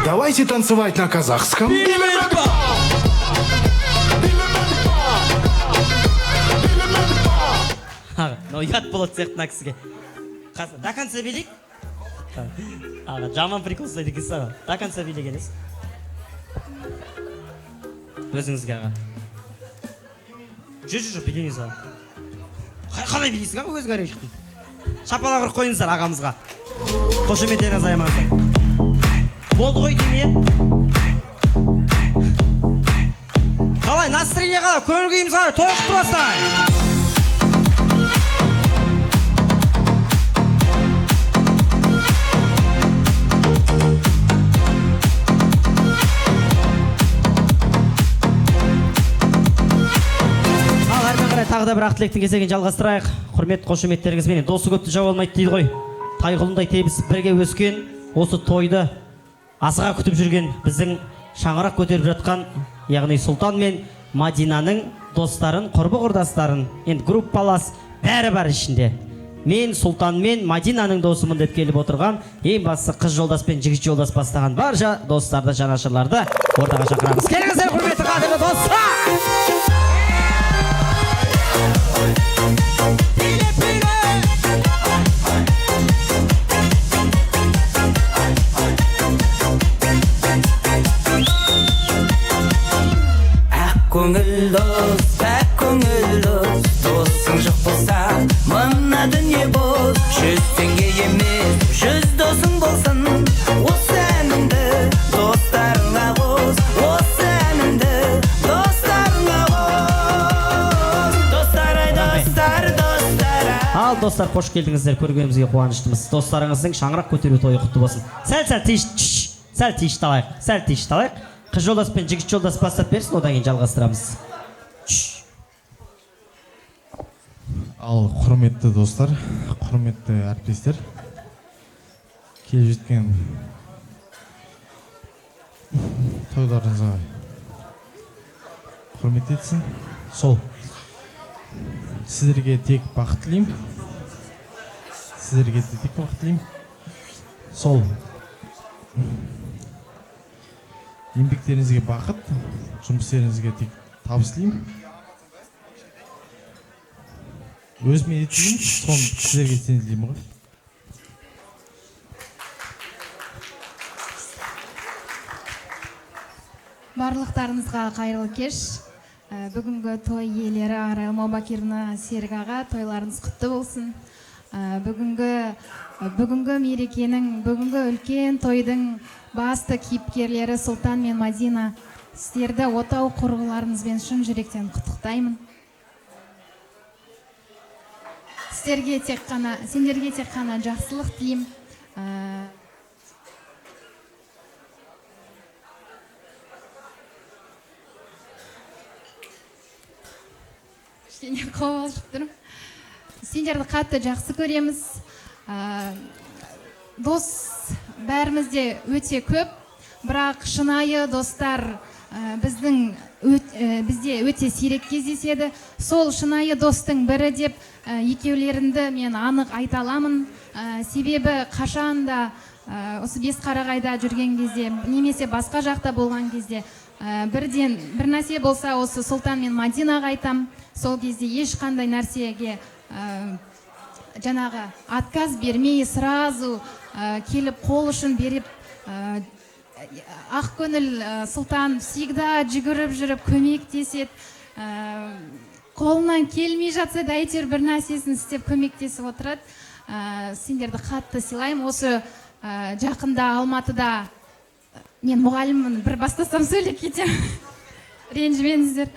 Давайте танцевать на казахском. Аға, ұят болады сияқты мына кісіге. До конца билейік. Аға, жаман прикол ұстайды екенсіз аға. До конца билегеніз. Өзіңізге аға. Жүр, билейіңіз аға. Қалай билейсің аға, өзің әрі шықтың. Шапалақ ұрып қойыңыздар ағамызға. Қошеметтеріңіз аямаңыздар. Болды ғой дейме? Қалай, настроение қалай, көңіл күйіміз қалай, той құттықтайық. Тағы да бір ақ тілектің кезегін жалғастырайық. Құрмет қошеметтеріңізбен досы көпті жау алмайды дейді ғой. Тайғұлындай тебісіп бірге өскен, осы тойды асыға күтіп жүрген біздің шаңырақ көтеріп жатқан, яғни Сұлтан мен Мадинаның достарын, құрбы құрдастарын, енді группалас бәрі бар ішінде. Мен Сұлтан мен Мадинаның досымын деп келіп отырған, ең бастысы қыз жолдас пен жігіт жолдас бастаған барша достарды, жанашырларды ортаға шақырамыз. Келіңіздер құрметті қадірлі достар! Көңіл дос, бәк көңіл дос, досың жоқ болса, мына дүние бос. 100 теңге емес, 100 досың болсын, осы әнімді достарыңа қос, осы әнімді достарыңа қос. Достар ай, достар, достар ай. Ал достар, қош келдіңіздер, көргенімізге қуаныштымыз. Достарыңыздың шаңырақ көтеру тойы құтты болсын. Сәл тиіш талайық. Қыз жолдас пен жігіт жолдас бастап берсін, одан кейін жалғастырамыз. Ал құрметті достар, құрметті әріптестер, келіп жеткен тойларыңызға құрмет етсін. Сол. Сіздерге тек бақыт тілеймін. Сол. Еңбектеріңізге бақыт, жұмыстеріңізге тек табыс тілеймін. Өзіме де тілеймін, соны сіздерге сенімділеймін ғой. Барлықтарыңызға қайырлы кеш. Бүгінгі той иелері Арай Маубакировна, Серік аға, тойларыңыз құтты болсын. Бүгінгі мерекенің, бүгінгі үлкен тойдың басты кейіпкерлері Сұлтан мен Мадина, сіздерді отау құрбыларыңызбен шын жүректен құттықтаймын. Сендерге тек қана жақсылық тілеймін. Сендерді қатты жақсы көреміз. Дос бәрімізде өте көп, бірақ шынайы достар бізде өте сирек кездеседі. Сол шынайы достың бірі деп екеулерінді мен анық айта аламын. Себебі қашанда осы Бесқарағайда жүрген кезде, немесе басқа жақта болған кезде, бір нәрсе болса осы Сұлтан мен Мадинаға айтам. Сол кезде ешқандай нәрсеге жаңағы отказ бермей, сразу келіп қол ұшын беріп, ақ көңіл Сұлтан всегда жүгіріп жүріп көмектеседі. Қолынан келмей жатса да әйтеуір бір нәрсесін істеп көмектесіп отырады. Сендерді қатты сыйлаймын. Осы жақында Алматыда, мен мұғаліммін, бір бастасам сөйлеп кетемін, ренжімеңіздер.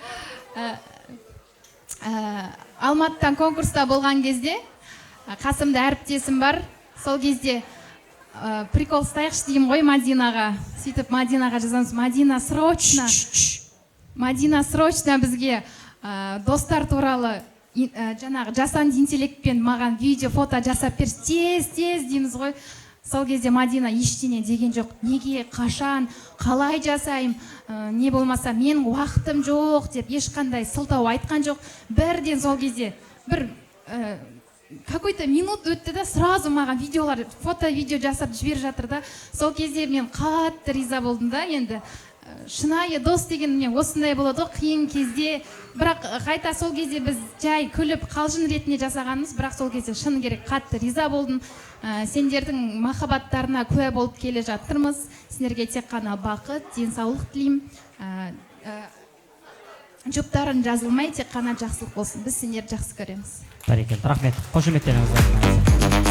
Алматыдан конкурста болған кезде қасымда әріптесім бар. Сол кезде прикол ұстайықшы деймін ғой Мадинаға. Сөйтіп Мадинаға жазамыз: Мадина срочно бізге достар туралы жаңағы жасанды интеллектпен маған видео, фото жасап берші, тез дейміз ғой. Сол кезде Мадина ештеңе деген жоқ. Неге, қашан, қалай жасайым, не болмаса мен уақытым жоқ деп ешқандай сылтау айтқан жоқ. Бірден сол кезде бір какой-то минут өтті да, сразу маған видеолар, фото-видео жасап жіберіп жатыр да. Сол кезде мен қатты риза болдым да. Енді шынайы дос деген мен осындай болады ғой, қиын кезде. Бірақ қайта сол кезде біз жай күліп қалжың ретінде жасағанымыз, бірақ сол кезде шын керек қатты риза болдым. Сендердің махаббаттарына куә болып келе жатырмыз. Сендерге тек қана бақыт, денсаулық тілеймін. Жұптарын жазылмай, тек қана жақсылық болсын. Біз сендерді жақсы көреміз. Бәрекелді, рахмет. Қошеметтеріңіз бар.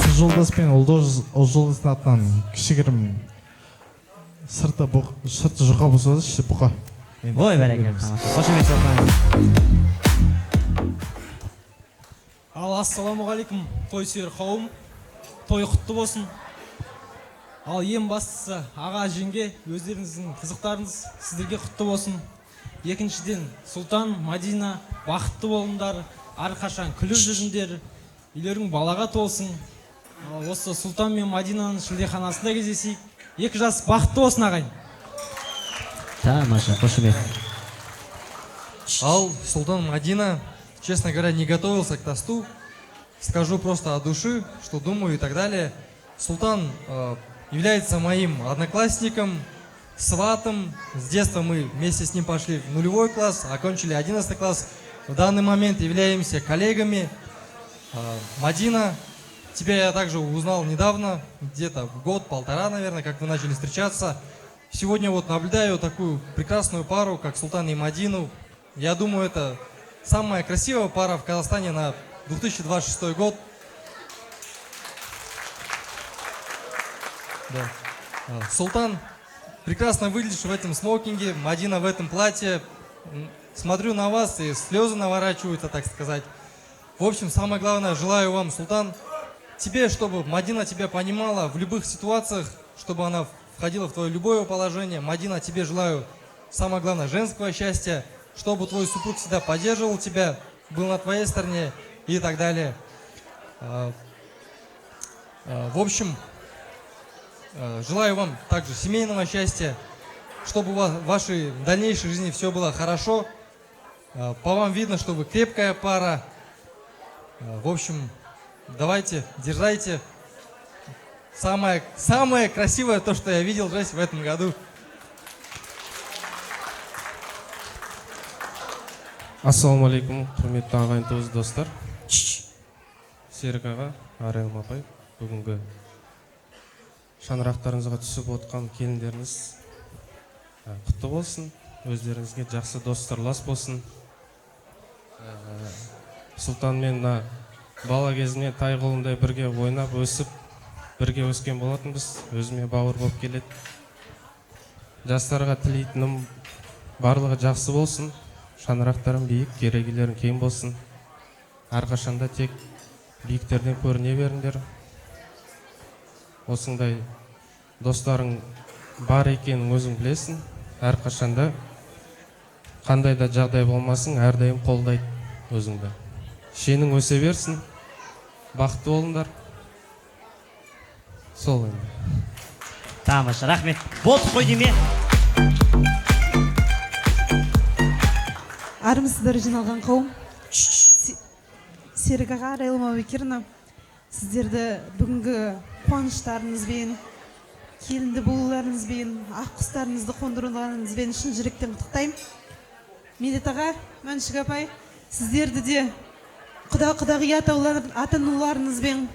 Сіз жолдас пен ұлжолдастың атынан кішігірім сырты жұқа болса да іші бұқа. ой бәрекелді, тамаша. Қошемет соққан. Ал ассалаумағалейкум, той сүйер қауым, той құтты болсын. Ал ең бастысы аға жеңге өздеріңіздің қызықтарыңыз сіздерге құтты болсын. Екіншіден Сұлтан, Мадина бақытты болыңдар, әрқашан күліп жүріңдер, үйлерің балаға толсын. Ал осы Сұлтан мен Мадинаның шілдеханасында кездесейік. 2 жас бақытты болсын ағайын. Тамаша, қошемет. Ал Султан, Мадина, честно говоря, не готовился к тосту. Скажу просто от души, что думаю и так далее. Султан является моим одноклассником, сватом. С детства мы вместе с ним пошли в 0-й класс, окончили 11 класс. В данный момент являемся коллегами. Мадина, тебя я также узнал недавно, где-то год-полтора, наверное, как вы начали встречаться. Сегодня вот наблюдаю такую прекрасную пару, как Султан и Мадину. Я думаю, это самая красивая пара в Казахстане на 2026 год. Да. Султан, прекрасно выглядишь в этом смокинге, Мадина в этом платье. Смотрю на вас, и слезы наворачиваются, так сказать. В общем, самое главное, желаю вам, Султан, тебе, чтобы Мадина тебя понимала в любых ситуациях, чтобы она входила в твое любое положение. Мадина, тебе желаю, самое главное, женского счастья, чтобы твой супруг всегда поддерживал тебя, был на твоей стороне и так далее. В общем, желаю вам также семейного счастья, чтобы у вас в вашей дальнейшей жизни все было хорошо. По вам видно, что вы крепкая пара. В общем, давайте, дерзайте. Самое красивое то, что я видел здесь в этом году. Ассалаумалейкум, құрметті ағайын туыс достар. Серік аға, Арайлым апай, бүгінгі шаңырақтарыңызға түсіп отқан келіндеріңіз құтты болсын. Өздеріңізге жақсы достарлас болсын. Сұлтан мен бала кезімнен тай қолындай бірге ойнап өсіп, бірге өскен болатынбыз. Өзіме бауыр болып келеді. Жастарға тілейтінім барлығы жақсы болсын. Шаңырақтарым биік, керегелерің кең болсын. Әрқашанда тек биіктерден көріне беріңдер. Осындай достарың бар екенін өзің білесің. Әрқашанда қандай да жағдай болмасын, әрдайым қолдайды өзіңді. Шенің өсе берсін. Бақытты болыңдар. Сол енді. Тамаша, рахмет. Болдық қой деме. Армысыздар жиналған қауым. Серік аға, Арайлым Абекерна, сіздерді бүгінгі қуаныштарыңызбен, келінді болуларыңызбен, ақ құстарыңызды қондыруларыңызбен шын жүректен құттықтаймын. Медет аға, Мәншік апай, сіздерді де құдағи атануларыңызбен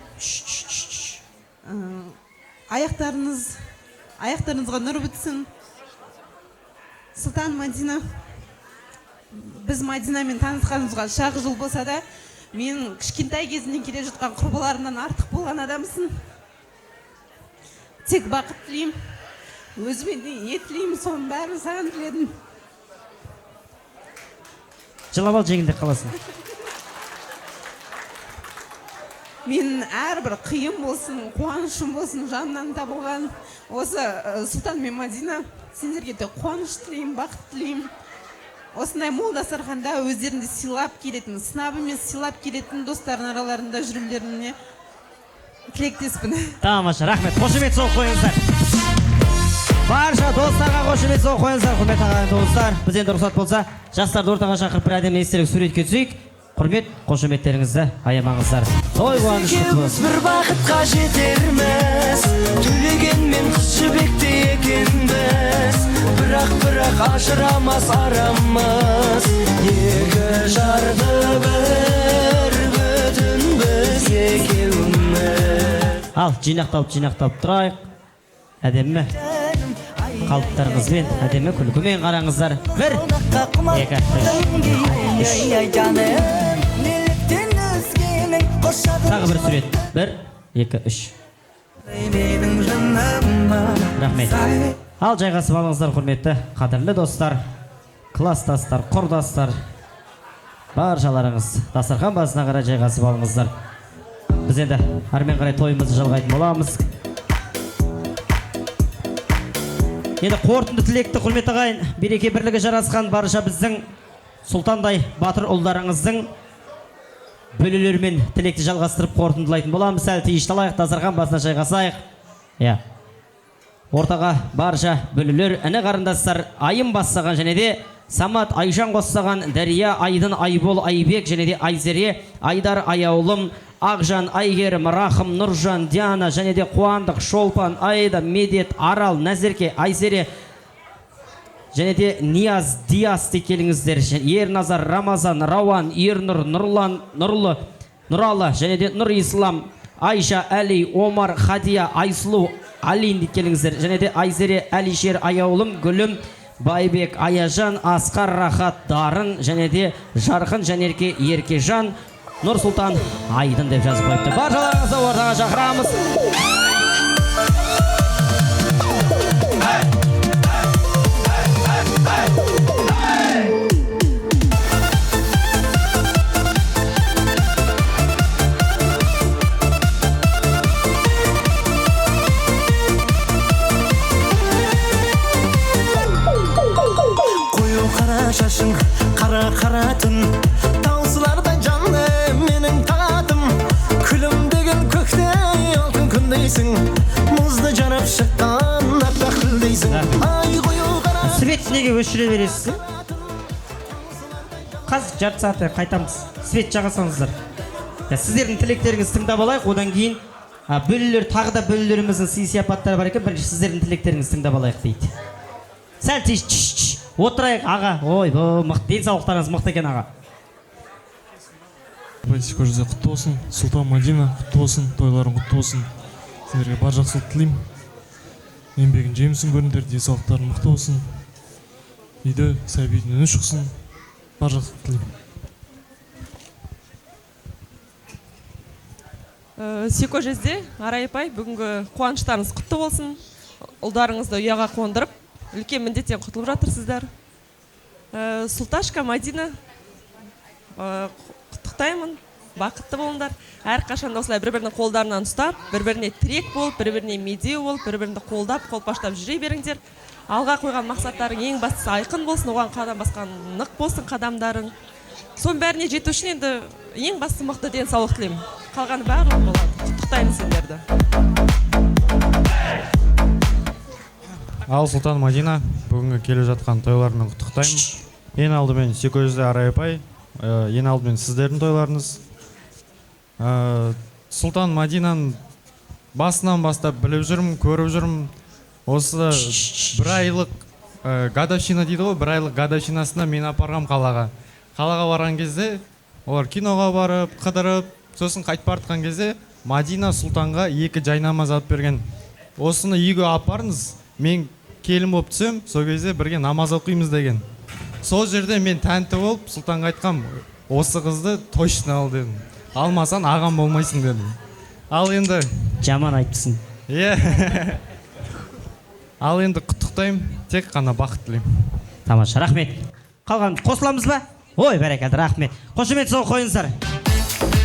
аяқтарыңызға нұр бітсін. Сұлтан, Мадина, біз Мадинамен танысқанымызға шағы жыл болса да, мен кішкентай кезімнен келе жатқан құрбыларымнан артық болған адамсың. Тек бақыт тілеймін, өзіме де не тілеймін, соның бәрін саған тіледім. Жылап ал, жеңілдеп қаласың. Мен әрбір қиын болсын, қуанышым болсын, жанымнан табылған осы Сұлтан мен Мадина, сендерге де қуаныш тілеймін, бақыт тілеймін. Осындай мол дастарханда өздерінде сыйлап келетін, сынап емес сыйлап келетін достардың араларында жүрулеріне тілектеспін. Тамаша, рахмет. Қошемет соғып қойыңыздар. Барша достарға қошемет соғып қойыңыздар, құрметті ағайын туыстар. Біз енді рұқсат болса, жастарды ортаға шақырып бір әдемі естелік суретке түсейік. Құрмет, қошеметтеріңізді аямаңыздар. Той қуаныш құтты болсын. Бір бақытқа жетерміз, төлегенмен қыз жібекте екенбіз. Бірақ ажырамас арамыз, екі жарды бір бүтінбіз екеуміз. Ал, жинақталып тұрайық. Әдемі қалыптарыңызбен, әдемі күлкімен қараңыздар. 1, 2, 3. Тағы бір сурет. 1, 2, 3. Рахмет. Ал, жайғасып алыңыздар, құрметті қадірлі достар. класстастар, құрдастар, баршаларыңыз дастархан басына қарай жайғасып алыңыздар. Біз енді әрмен қарай тойымызды жалғайтын боламыз. Енді қорытынды тілекті құрметті ағайын, береке бірлігі жарасқан барша біздің сұлтандай батыр ұлдарыңыздың бөлелерімен тілекті жалғастырып қорытындылайтын боламыз. Сәл тиышталайық, дастархан басына жайғасайық. Ортаға барша бөлелер, іні қарындастар Айым бастаған және де Самат Айжан қоссаған, Дәрия, Айдын, Айбол, Айбек және де Айзере, Айдар, Аяулым, Ақжан, Айгерім, Рахым, Нұржан, Диана және де Қуандық, Шолпан, Айда, Медет, Арал, Нәзерке, Айзере және де Нияз, Диас келіңіздер. Ерназар, Рамазан, Рауан, Ернұр, Нұрлан, Нұрлы, Нұралы және де Нұр Ислам, Айша, Әли, Омар, Хадия, Айсұлу, Алин келіңіздер. Және де Айзере, Әлишер, Аяулым, Гүлім, Байбек, Аяжан, Асқар, Рахат, Дарын және де Жарқын, Жанерке, Еркежан, Нұр Сұлтан, Айдын деп жазып қойыпты. Баршаларыңызды ортаға шақырамыз. Шашың қара түн, таусылардай жанды менің татым. Күлім деген көкте алтын күндейсің, мұзды жарып шыққан аппақ гүлдейсің. Ай қою қара. Свет неге өшіре бересіз? Қазір жарты сағатта қайтамыз. Свет жағасаңыздар. Сіздердің тілектеріңізді тыңдап алайық, одан кейін бөлілер, тағы да бөлілеріміздің сый-сияпаттары бар екен, бірінші сіздердің тілектеріңізді тыңдап алайық дейді. Сәл отырайық аға. Ой, денсаулықтарыңыз мықты екен аға. Сикко жүзде құтты болсын, Сұлтан Мадина құтты болсын, тойларың құтты болсын. Сендерге бар жақсылық тілеймін. Еңбегің жемісін көріңдер, денсаулықтарың мықты болсын. Үйде сәбидің үні шықсын. Бар жақсылық тілеймін. Сикко жүзде Арай апай, бүгінгі қуаныштарыңыз құтты болсын. Ұлдарыңызды ұяға қондырып, үлкен міндеттен құтылып жатырсыздар. Сұлташка, Мадина, құттықтаймын, бақытты болыңдар. Әрқашанда осылай бір-бірінің қолдарынан ұстап, бір-біріне тірек болып, бір-біріне медеу болып, бір-біріңді қолдап, қолпаштап жүре беріңдер. Алға қойған мақсаттарың ең бастысы айқын болсын, оған қадам басқан нық болсын қадамдарың. Соның бәріне жету үшін енді ең басты мықты денсаулық тілеймін. Қалғаны барлығы болады. Құттықтаймын сендерді. Ал Сұлтан Мадина, бүгінгі келе жатқан тойларымен құттықтаймын. Ең алдымен Сикко жүзде Арай апай, ең алдымен сіздердің тойларыңыз. Сұлтан Мадинаны басынан бастап біліп жүрмін, көріп жүрмін. Осы бір айлық гадовщина дейді ғой, бір айлық гадовщинасына мен апарғам қалаға. Қалаға барған кезде, олар киноға барып, қыдырып, сосын қайтып бартқан кезде Мадина Сұлтанға 2 жайнамаз алып берген. Осыны үйге апарыңыз, мен келін болып түсем, сол кезде бірге намаз оқимыз деген. Сол жерде мен тәнті болып, Сұлтанға айтқам, осы қызды точно ал дедім. Алмасан ағам болмайсың дедім. Ал енді... Жаман айтыпсың. Ал енді құттықтаймын, тек қана бақыт тілеймін. Тамаша, рахмет. Қалған қосыламыз ба? Ой, бәрекелді, рахмет. Қошемет сол қойыңыздар.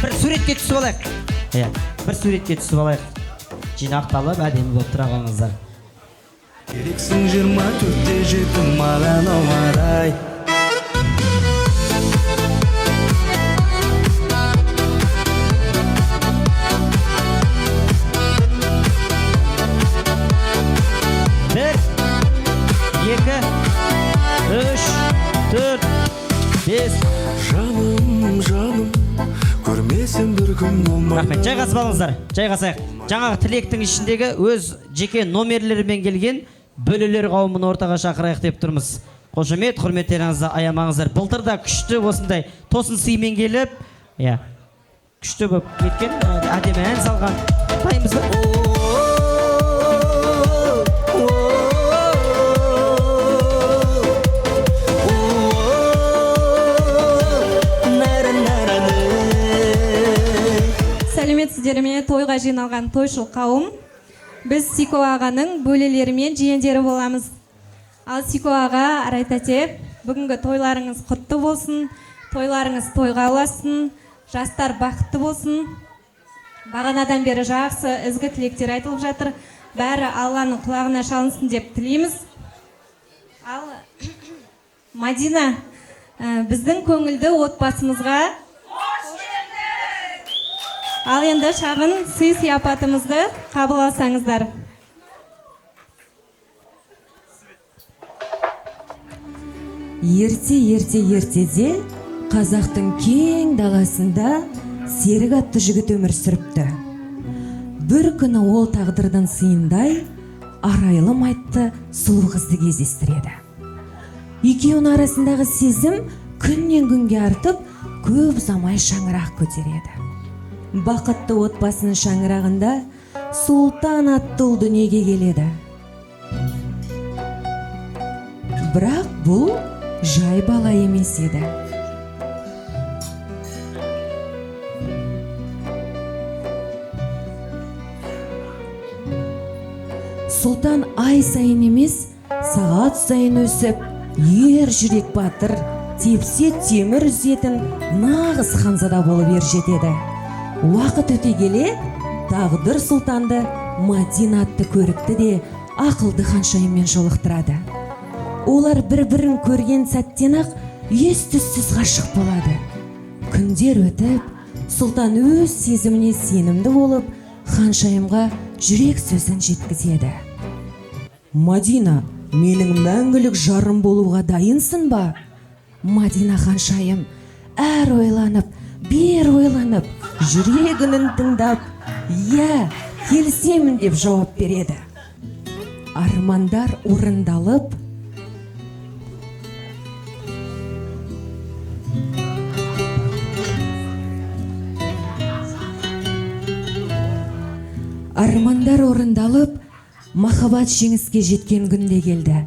Бір суретке түсіп алайық. Бір суретке түсіп алайық. Жинақталып, әдемі болып тұрағаныңыздар. Керексің 24-те жетім маған омарай. Бір, екі, үш, төрт, бес. Жаным, көрмесем бір күн болмай. Рахмет, жайғасып алыңыздар, жайғасайық. Жаңағы тілектің ішіндегі өз жеке номерлерімен келген бөлелер қауымын ортаға шақырайық деп тұрмыз. Қошемет, құрметтеріңізді аямаңыздар. Былтырда күшті осындай тосын сыймен келіп, күшті болып кеткен, әдемі ән салған. Таймыз ба? Сәлеметсіздер ме, тойға жиналған тойшыл қауым. Біз Сикко ағаның бөлелері мен жиендері боламыз. Ал Сико аға Арайтате, бүгінгі тойларыңыз құтты болсын, тойларыңыз тойға ұласын, жастар бақытты болсын. Бағанадан бері жақсы ізгі тілектер айтылып жатыр. Бәрі Алланың құлағына шалынсын деп тілейміз. Ал Мадина, біздің көңілді отбасымызға ал енді шағын сый сияпатымызды қабыл алсаңыздар. Ертеде қазақтың кең даласында Серік атты жігіт өмір сүріпті. Бір күні ол тағдырдың сыйындай арайлым айтты сұлу қызды кездестіреді. Екеуінің арасындағы сезім күннен күнге артып, көп ұзамай шаңырақ көтереді. Бақытты отбасының шаңырағында Сұлтан атты ұл дүниеге келеді. Бірақ бұл жай бала емес еді. Сұлтан ай сайын емес, сағат сайын өсіп, ер жүрек батыр, тепсе темір үзетін нағыз ханзада болып ержетеді. Уақыт өте келе, тағдыр Сұлтанды Мадина атты көрікті де ақылды ханшайыммен жолықтырады. Олар бір-бірін көрген сәттен-ақ ес-түссіз ғашық болады. Күндер өтіп, Сұлтан өз сезіміне сенімді болып, ханшайымға жүрек сөзін жеткізеді. Мадина, менің мәңгілік жарым болуға дайынсың ба? Мадина ханшайым әр ойланып, бер ойланып, жүрегінің тыңдап, «Иә, келісемін» деп жауап береді. Армандар орындалып, махаббат жеңіске жеткен күнде келді.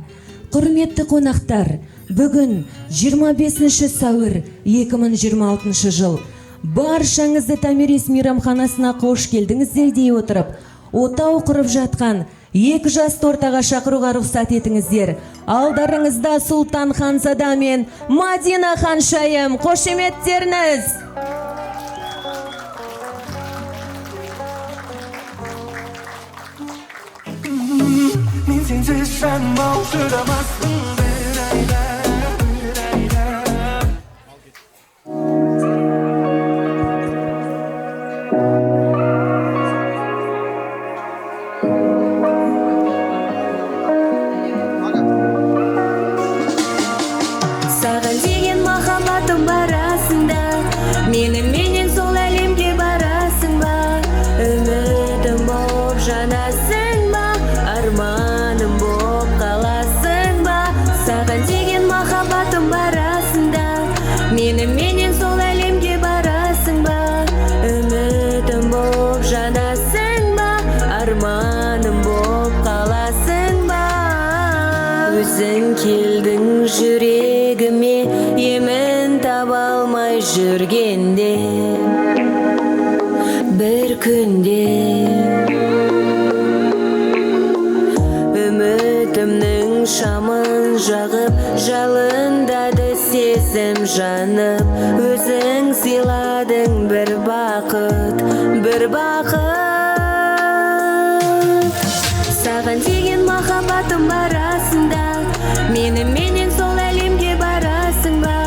Құрметті қонақтар, бүгін 25 сәуір 2026 жыл. Баршаңызды Томирис мейрамханасына қош келдіңіздер дей отырып, отау құрып жатқан екі жасты ортаға шақыруға рұқсат етіңіздер. Алдарыңызда Сұлтан ханзада мен Мадина ханшайым, қошеметтеріңіз. Мен сенсіз жаным болып жүремін. Саған деген махаббатым барасында, меніменен сол әлемге барасың ба? Үмітім боп жанасың ба? Арманым боп қаласың ба? Саған деген махаббатым барасында, меніменен сол әлемге барасың ба? Үмітім боп жанасың ба? Арманым боп қаласың ба? Өзің келдің жүрегіме, емін таба алмай жүргенде, бір күнде үмітімнің шамын жағып, жалындады сезім жанып, өзің сыйладың бір бақыт, бір бақыт. Саған деген махаббатым барасында, меніменен сол әлемге барасың ба?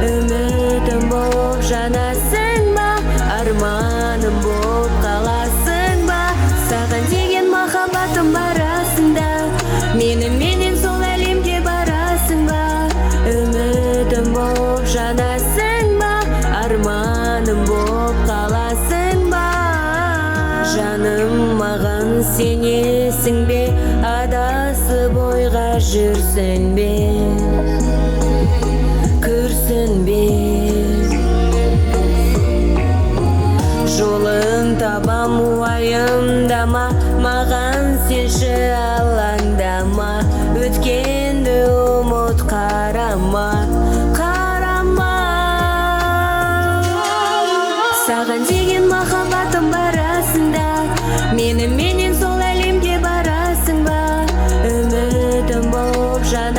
Үмітім боп жанасың ба? Арманым боп қаласың ба? Саған деген махаббатым барасында, меніменен сол әлемге барасың ба? Үмітім боп жанасың ба? Арманым боп қаласың ба? Жаным, маған сенесің бе? Адасып ойға жүрсің бе? Күрсінбе, жолын табам, уайымдама, маған сенші алаңдама, өткенді ұмыт қарама, қарама. Саған деген махаббатым барасында, меніменен сол әлемге барасың ба? Үмітім боп жан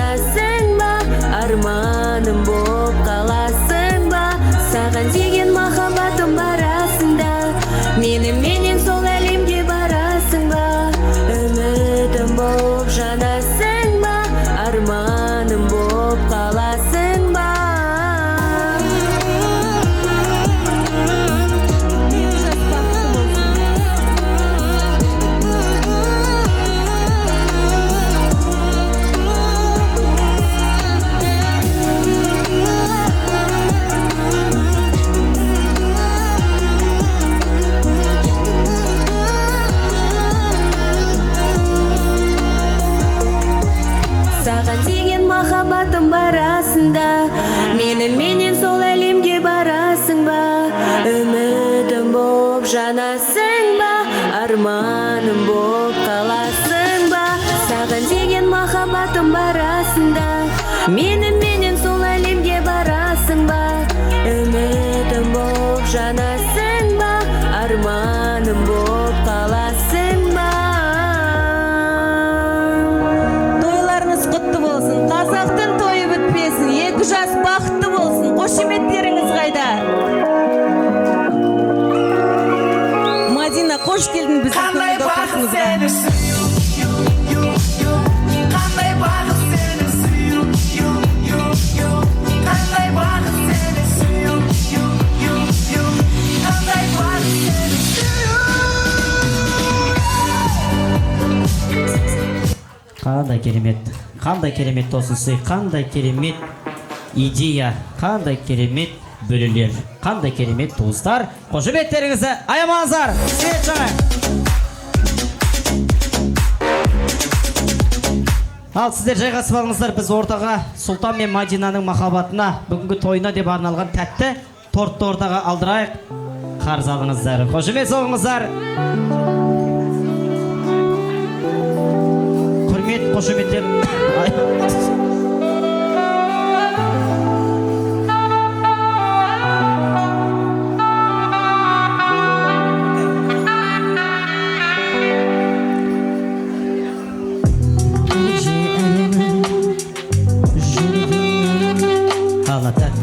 махаббатым барасында менен сол әлемге барасың ба үмітім боп жанасың ба арманым боп қаласың ба саған деген махаббатым барасында менен сол әлемге барасың ба үмітім боп жанасың ба арманым боп қаласың ба. Тойларыңыз құтты болсын, қазақтың тойы бітпесін, екі жас бақытты болсын, қошеметтеріңіз қайда? Мадина, қош келдің біздің көңілді отбасымызға. Қандай керемет тосын сый, қандай керемет идея, қандай керемет бөлелер, қандай керемет туыстар. Қошеметтеріңізді аямаңыздар. Свет жаңа. Ал сіздер жайғасып алыңыздар, біз ортаға Сұлтан мен Мадинаның махаббатына, бүгінгі тойына деп арналған тәтті тортты ортаға алдырайық. Қарыз алыңыздар. Қошемет соғыңыздар. Қошеметтер.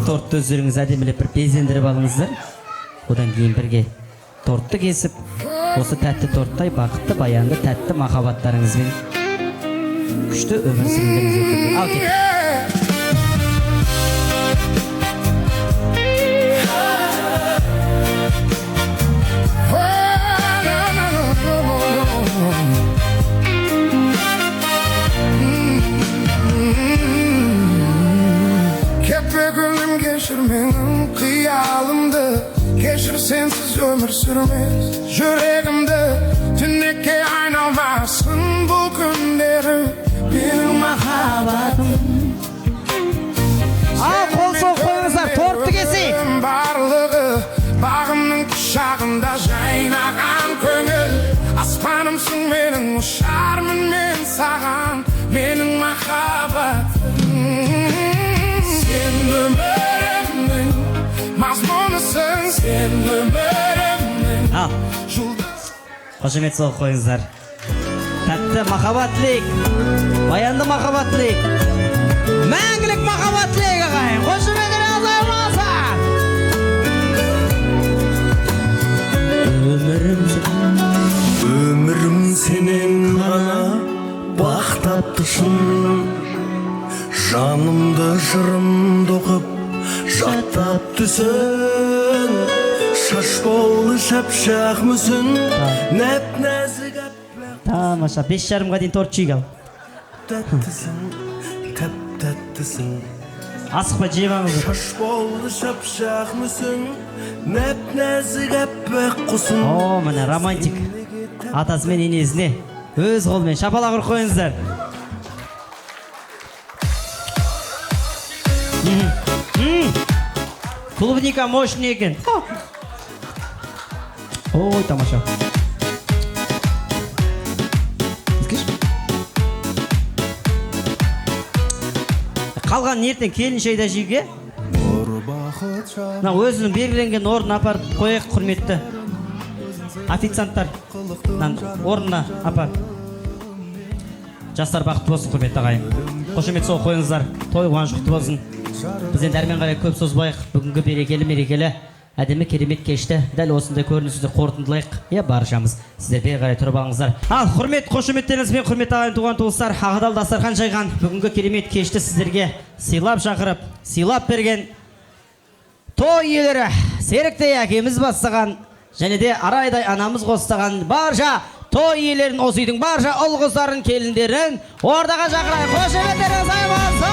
Тортты өздеріңіз әдемілеп бір безендіріп алыңыздар. Одан кейін бірге тортты кесіп, осы тәтті торттай бақытты, баянды, тәтті махаббаттарыңызбен күшті өмір сүріңдеріңіз өтеді. Ал кет. Kepegülüm geçir benim kıyalımdı Geçir sensiz ömür sürmez yüreğimde Tünneke aynamasın bu günleri Benim mahabbatım Al kol sol koyunuzlar, torttu keseyim Barlığı bağımның kuşağında Jaynagan köngül Asmanımsın benim uçarmın men sağan Benim mahabbatım Sen ömrümün mazmunusun Sen ömrümün Al Қошемет сол қойыңыздар. Тәтті махаббатлық, баянды махаббатлық, мәңгілік махаббатлық ағайын. Қошеметтеріңіз аямаса. Өмірім сенен ғана бақтаптышын Жанымды жырымды оқып жаттап түсін Шаш болы шапшақ мүсін Нәп-нәзік әппәк Тамаша, 5:30-ға дейін торт жейік ал. Тәттісің, тәп-тәттісің Асықпа жеп алыңыздар. Шаш болы шапшақ мүсін Нәп-нәзік әппәк құсын О, міне романтик. Атасы мен енесіне өз қолмен шапалақ ұрып қойыңыздар. Клубника мощный екен. Ой, тамаша. Қалған ертең келін шайда жеуге. Өзінің белгіленген орнына апарып қояйық, құрметті официанттар. Орнына апарып. Жастар бақытты болсын, құрметті ағайын. Қошемет сол қойыңыздар. Той қуаныш құтты болсын. Біз енді әрмен қарай көп созбайық. Бүгінгі мерекелі әдемі керемет кешті дәл осындай көріністі қорытындылайық. Баршамыз сіздер бері қарай тұрып алыңыздар. Ал құрмет қошеметтеріңізбен құрметті ағайын туған туыстар, ағадал дастархан жайған бүгінгі керемет кешті сіздерге сыйлап шақырып, сыйлап берген той иелері Серіктай әкеміз бастаған және де Арайдай анамыз қостаған барша той иелерін, осы үйдің барша ұл қыздарын, келіндерін ордаға шақырайық. Қошеметтеріңіз аямаса.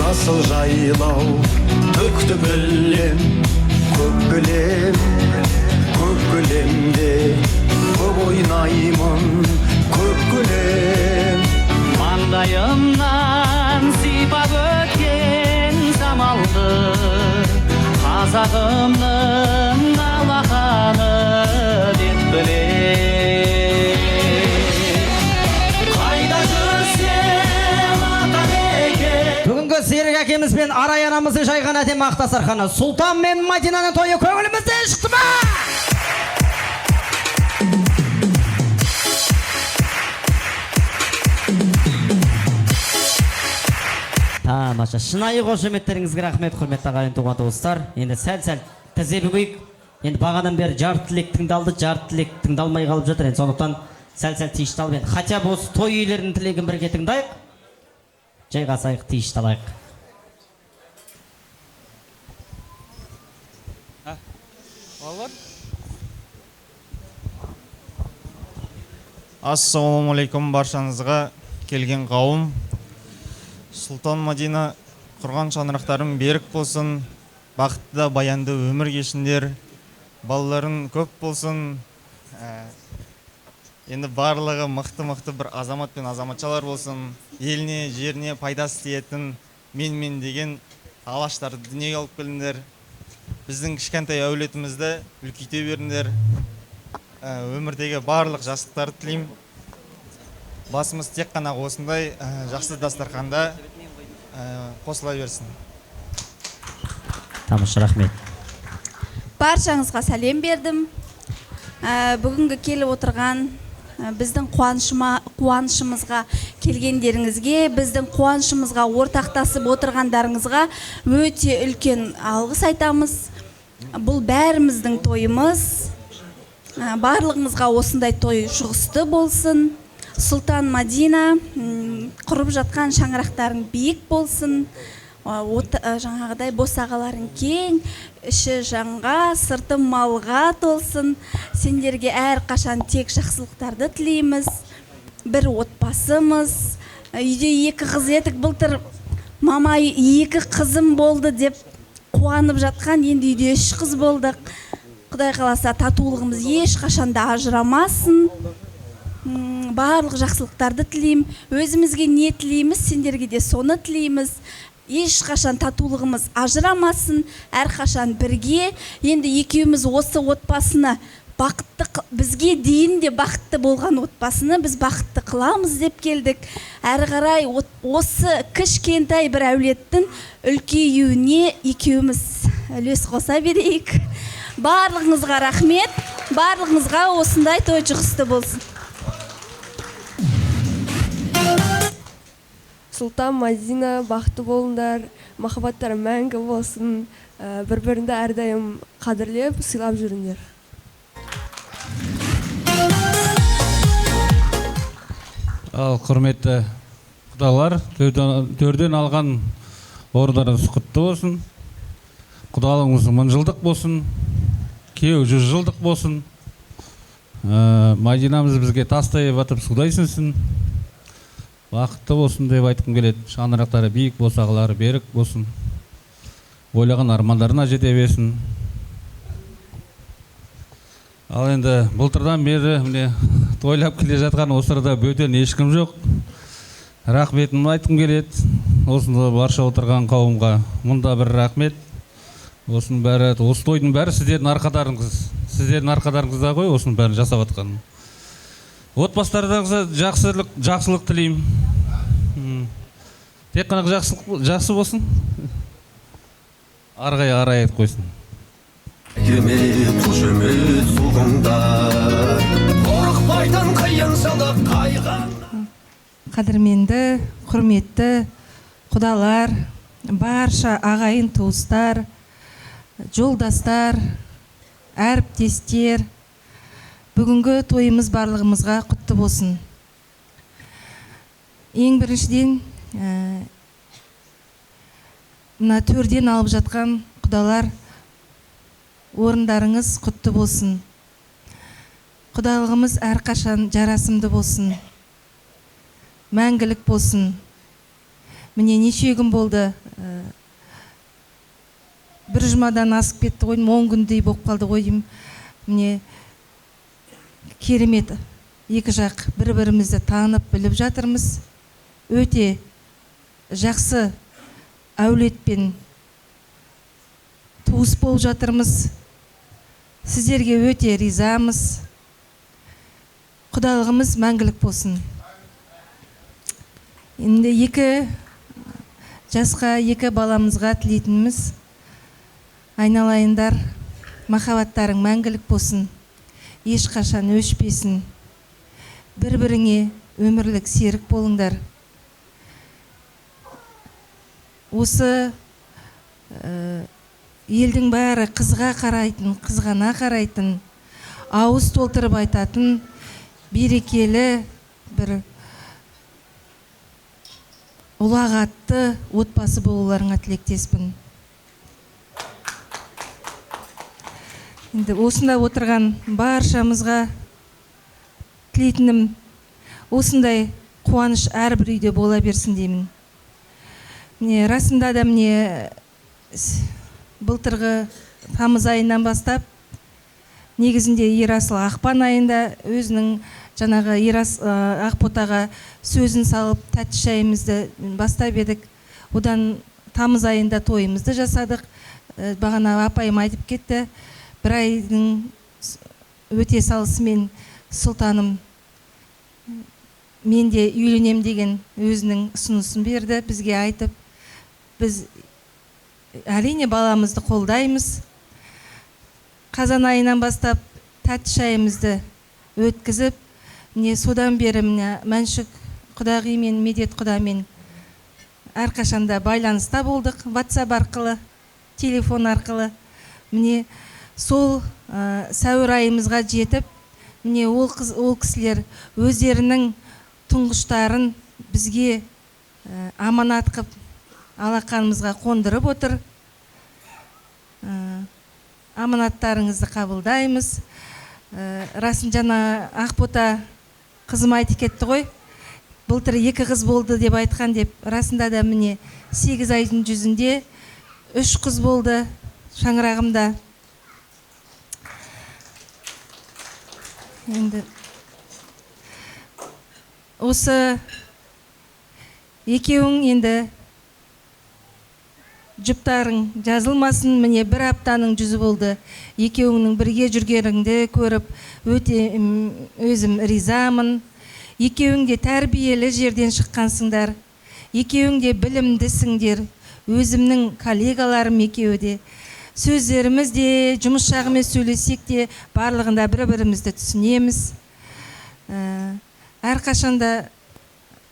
Жасыл жайлау төкті гүлем көк гүлемде көп ойнаймын көк гүлем қазағымның алақаны деп білем. Қайда жүрсем атамекен. Бүгінгі Серік әкеміз бен Арай анамыздың жайған әдемі ақ дастарханы Сұлтан мен Мадинаның тойы көңілімізден шықты ма? Тамаша, шынайы қошеметтеріңізге рахмет, құрметті ағайын туған туыстар. Енді сәл-сәл тізе бүгейік. Енді бағадан бері жарты тілек тыңдалды, жарты тілек тыңдалмай қалып жатыр. Енді сондықтан сәл-сәл тиішталып, енді хотя бы осы той үйлерінің тілегін бірге тыңдайық. Жайғасайық, тиішталайық. Ассалаумағалейкум баршаңызға, келген қауым. Сұлтан Мадина құрған шаңырақтарың берік болсын, бақытты баянды өмір кешіңдер, балаларын көп болсын. Енді барлығы мықты бір азамат пен азаматшалар болсын, еліне, жеріне пайдасы тиетін мен деген алаштарды дүниеге алып келіңдер. Біздің кішкентай әулетімізді үлкейте беріңдер. Өмірдегі барлық жақсылықтарды тілеймін. Басымыз тек қана осындай жақсы дастарханда қосыла берсін. Тамаша, рахмет. Баршаңызға сәлем бердім. Бүгінгі келіп отырған біздің қуанышымызға келгендеріңізге, біздің қуанышымызға ортақтасып отырғандарыңызға өте үлкен алғыс айтамыз. Бұл бәріміздің тойымыз. Барлығымызға осындай той жұғысты болсын. Сұлтан Мадина, құрып жатқан шаңырақтарың биік болсын. Жаңағыдай босағаларың кең, іші жанға, сырты малға толсын. Сендерге әр қашан тек жақсылықтарды тілейміз. Бір отбасымыз. Үйде 2 қыз едік, былтыр мама 2 қызым болды деп қуанып жатқан, енді үйде 3 қыз болдық. Құдай қаласа татулығымыз ешқашанда ажырамасын. Барлық жақсылықтарды тілеймін. Өзімізге не тілейміз, сендерге де соны тілейміз. Ешқашан татулығымыз ажырамасын, әрқашан бірге. Енді екеуміз осы отбасыны бақытты, бізге дейін де бақытты болған отбасыны біз бақытты қыламыз деп келдік. Әрі қарай осы кішкентай бір әулеттің үлкеюіне екеуміз үлес қоса берейік. Барлығыңызға рахмет, барлығыңызға осындай той жұғысты болсын. Сұлтан Мадина, бақытты болыңдар, махаббаттар мәңгі болсын, бір-біріңді әрдайым қадірлеп, сыйлап жүріңдер. Ал құрметті құдалар, төрден алған орындарыңыз құтты болсын. Құдалығыңыз 1000 жылдық болсын, күйеу 100 жылдық болсын. Мадинамыз бізге тастай батып судай сіңсін. Бақытты болсын деп айтқым келеді. Шаңырақтары биік, босағалары берік болсын. Ойлаған армандарына жете берсін. Ал енді былтырдан бері тойлап келе жатқан осырда бөтен ешкім жоқ. Рахметімді айтқым келеді. Осында барша отырған қауымға мұнда бір рахмет. Осының бәрі, осы тойдың бәрі сіздердің арқадарыңызда ғой, осының бәрін жасап атқан. Отбасыларыңызға жақсылық тілеймін. Тек қана жақсы болсын. Арғай айтып қойсын. Қошемет суғыңдар, қорықпайтын қиыншылық қайған. Қадірменді, құрметті құдалар, барша ағайын туыстар, жолдастар, әріптестер, бүгінгі тойымыз барлығымызға құтты болсын. Ең біріншіден, мына төрден алып жатқан құдалар, орындарыңыз құтты болсын. Құдалығымыз әрқашан жарасымды болсын. Мәңгілік болсын. Міне неше күн болды. Бір жұмадан асып кетті ғой, 10 күндей болып қалды ғой. Міне керемет. Екі жақ бір-бірімізді танып біліп жатырмыз. Өте жақсы әулетпен туыс болып жатырмыз. Сіздерге өте ризамыз. Құдалығымыз мәңгілік болсын. Енді 2 жасқа 2 баламызға тілейтініміз, айналайындар, махаббаттарың мәңгілік болсын, ешқашан өшпесін, бір-біріңе өмірлік серік болыңдар. Осы елдің бәрі қызға қарайтын, қызғана қарайтын, ауыз толтырып айтатын, берекелі бір ұлағатты отбасы болуларыңа тілектеспін. Енді осында отырған баршамызға тілейтінім, осындай қуаныш әрбір үйде бола берсін деймін. Міне расында да міне былтырғы тамыз айынан бастап, негізінде Ерасыл ақпан айында өзінің жаңағы Ақботаға сөзін салып, тәтті шайымызды бастап едік. Одан тамыз айында тойымызды жасадық. Бағана апайым айтып кетті. Бір айдың өте салысымен сұлтаным мен де үйленем деген өзінің ұсынысын берді, бізге айтып. Біз әрине баламызды қолдаймыз. Қазан айынан бастап тәтті шайымызды өткізіп, міне содан бері Мәншүк құдағи мен Медет құдамен әрқашанда байланыста болдық, WhatsApp арқылы, телефон арқылы. Міне сол сәуір айымызға жетіп, міне ол кісілер өздерінің тұңғыштарын бізге аманат қып алақанымызға қондырып отыр. Аманаттарыңызды қабылдаймыз. Расын жана Ақбота қызым айтып кетті ғой. Былтыр 2 қыз болды деп айтқан деп. Расында да міне 8 айдың жүзінде 3 қыз болды шаңырағымда. Енді осы екеуің енді жұптарың жазылмасын, міне 1 аптаның жүзі болды. Екеуіңнің бірге жүргеніңді көріп, өте өзім ризамын. Екеуің де тәрбиелі жерден шыққансыңдар. Екеуің де білімдісіңдер. Өзімнің коллегаларым екеуі де. Сөздеріміз де, жұмыс жағымен сөйлесек те, барлығында бір-бірімізді түсінеміз. Әрқашанда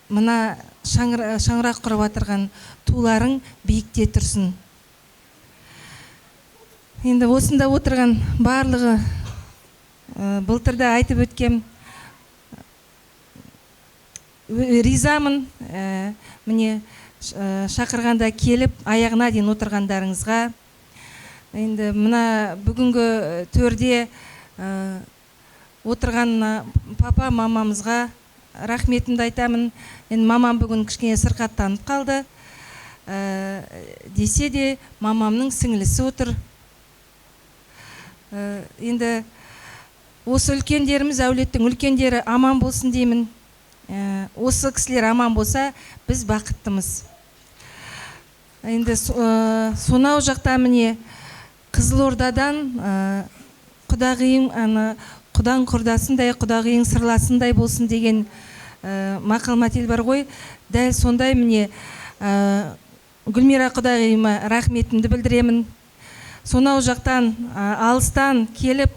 мына шаңырақ құрып атырған туларың биікте тұрсын. Енді осында отырған барлығы былтырда айтып өткем, ризамын. Міне шақырғанда келіп аяғына дейін отырғандарыңызға. Енді мына бүгінгі төрде отырған папа мамамызға рахметімді айтамын. Енді мамам бүгін кішкене сырқаттанып қалды. Десе де мамамның сіңілісі отыр. Енді осы үлкендеріміз, әулеттің үлкендері аман болсын деймін. Осы кісілер аман болса, біз бақыттымыз. Енді сонау жақта міне Қызылордадан құдағиың, құдаң құрдасындай, құдағиың сырласындай болсын деген мақал мәтел бар ғой. Дәл сондай міне Гүлмира құдағиыма рахметімді білдіремін. Сонау жақтан алыстан келіп,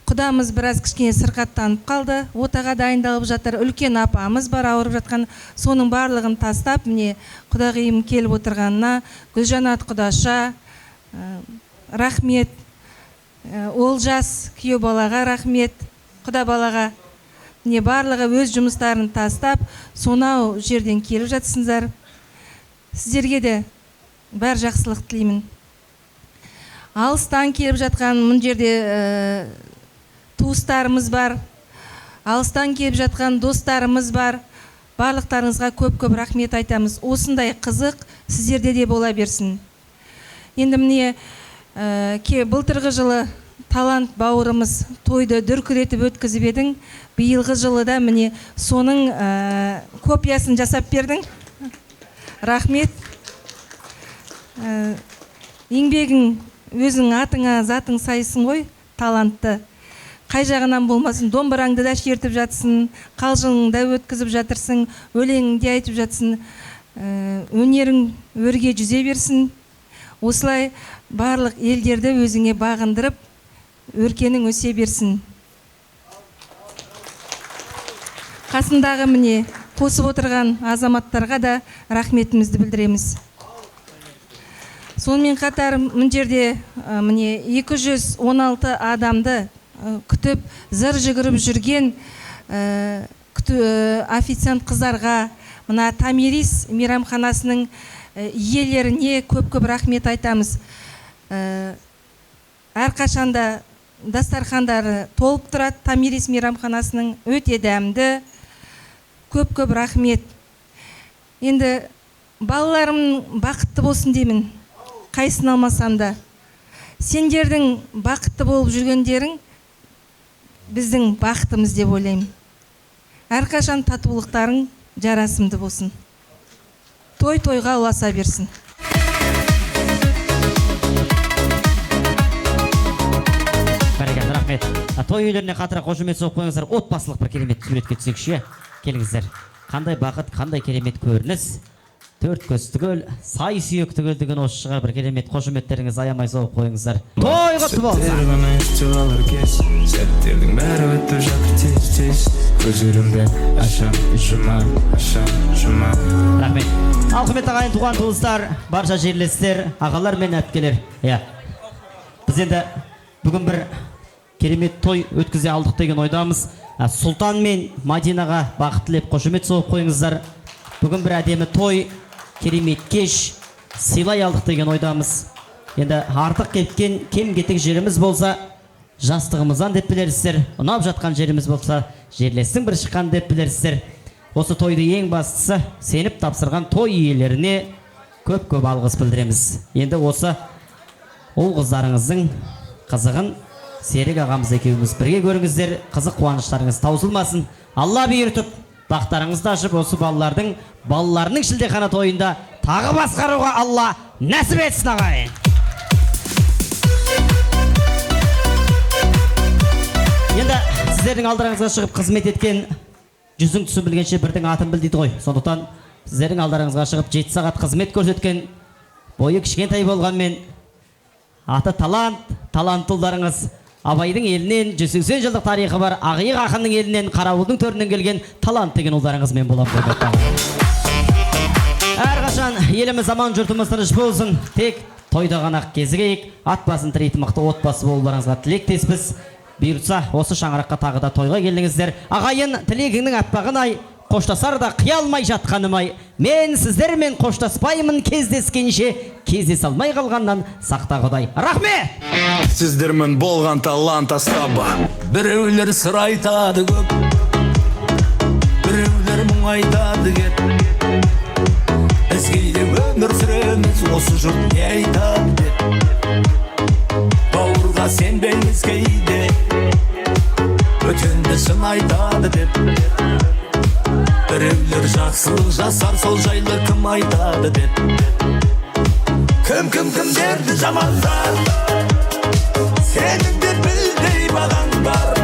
құдамыз біраз кішкене сырқаттанып қалды. Отаға дайындалып жатыр. Үлкен апамыз бар ауырып жатқан. Соның барлығын тастап, міне құдағиым келіп отырғанына Гүлжанат құдаша рахмет. Олжас күйеу балаға рахмет. Құда балаға. Міне барлығы өз жұмыстарын тастап, сонау жерден келіп жатсыңдар. Сіздерге де бәр жақсылық тілеймін. Алыстан келіп жатқан мұн жерде туыстарымыз бар. Алыстан келіп жатқан достарымыз бар. Барлықтарыңызға көп-көп рахмет айтамыз. Осындай қызық сіздерде де бола берсін. Енді міне былтырғы жылы талант бауырымыз тойды дүркіретіп өткізіп едің. Биылғы жылы да міне соның копиясын жасап бердің. Рахмет. Еңбегің өзің атыңа затың сайсың ғой, талантты. Қай жағынан болмасын, домбыраңды да шертіп жатсың, қалжыңыңды да өткізіп жатырсың, өлеңіңді айтып жатсың, өнерің өрге жүзе берсін. Осылай барлық елдерді өзіңе бағындырып, өркенің өсе берсін. Қасындағы міне қосып отырған азаматтарға да рахметімізді білдіреміз. Сонымен қатар мына жерде міне 216 адамды күтіп зыр жүгіріп жүрген официант қыздарға, мына Тамирис мейрамханасының иелеріне көп-көп рахмет айтамыз. Әрқашанда дастархандары толып тұрады. Тамирис мейрамханасының өте дәмді. Көп-көп рахмет. Енді балаларым бақытты болсын деймін, қайсын алмасам да. Сендердің бақытты болып жүргендерің біздің бақытымыз деп ойлаймын. Әрқашан татулықтарың жарасымды болсын. Той-тойға ұласа берсін. Бәрекелді, рахмет. Той үйлеріне қатыра қошемет соғып қойыңыздар. Отбасылық бір керемет суретке түсекші. Келіңіздер. Қандай бақыт, қандай керемет көрініс. Төрт көз түгел, сай сүйек түгел деген осы шығар бір керемет қошеметтеріңіз аямай соғып қойыңыздар. Той құтты болсын. Сәттердің бәрі өтіп жатыр тез-тез. Көздерімді ашам, жұмам. Рахмет. Ал құрметті ағайын, туған туыстар, барша жерлестер, ағалар мен әпкелер. Біз енді бүгін бір керемет той өткізе алдық деген ойдамыз. Сұлтан мен Мадинаға бақыт тілеп қошемет соғып қойыңыздар. Бүгін бір әдемі той, керемет кеш, сыйлай алдық деген ойдамыз. Енді артық кеткен кем-кетік жеріміз болса, жастығымыздан деп білерсіздер. Ұнап жатқан жеріміз болса, жерлестің бір шыққан деп білерсіздер. Осы тойды ең бастысы сеніп тапсырған той иелеріне көп-көп алғыс білдіреміз. Енді осы ұл қыздарыңыздың қызығын Серік ағамыз екеуміз бірге көріңіздер. Қызық қуаныштарыңыз таусылмасын. Алла бұйыртып, бақтарыңызды ашып, осы балаларының шілдехана тойында тағы басқаруға Алла нәсіп етсін ағайын. Енді сіздердің алдарыңызға шығып қызмет еткен, жүзің түсін білгенше бірдің атын біл дейді ғой. Сондықтан сіздердің алдарыңызға шығып 7 сағат қызмет көрсеткен, бойы кішкентай болғанмен аты талантты ұлдарыңыз, Абайдың елінен 180 жылдық тарихы бар Ақиық ақынның елінен, Қарауылдың төрінен келген талант деген ұлдарыңызмен боламын. Әрқашан еліміз аман, жұртымыз тыныш болсын. Тек тойда ғана кезігейік. Ат басын тірейтін мықты отбасы болуларыңызға тілектеспіз. Бұйыртса осы шаңыраққа тағы да тойға келдіңіздер. Ағайын, тілегіңнің аппағын ай, қоштасар да қия алмай жатқаным ай. Мен сіздермен қоштаспаймын, кездескенше кездесе алмай қалғаннан сақта Құдай. Рахмет! Сіздермен болған талант асаба. Біреулер сыр айтады көп, біреулер мұң айтады кет. Біз кейде өмір сүреміз, осы жұрт не айтады деп. Бауырға сенбейміз кейде, өтінді шын айтады деп. Біреулер жақсылық жасар, сол жайлы кім айтады деп. Кімдерді жамандар, сенің де білдей бағаң бар.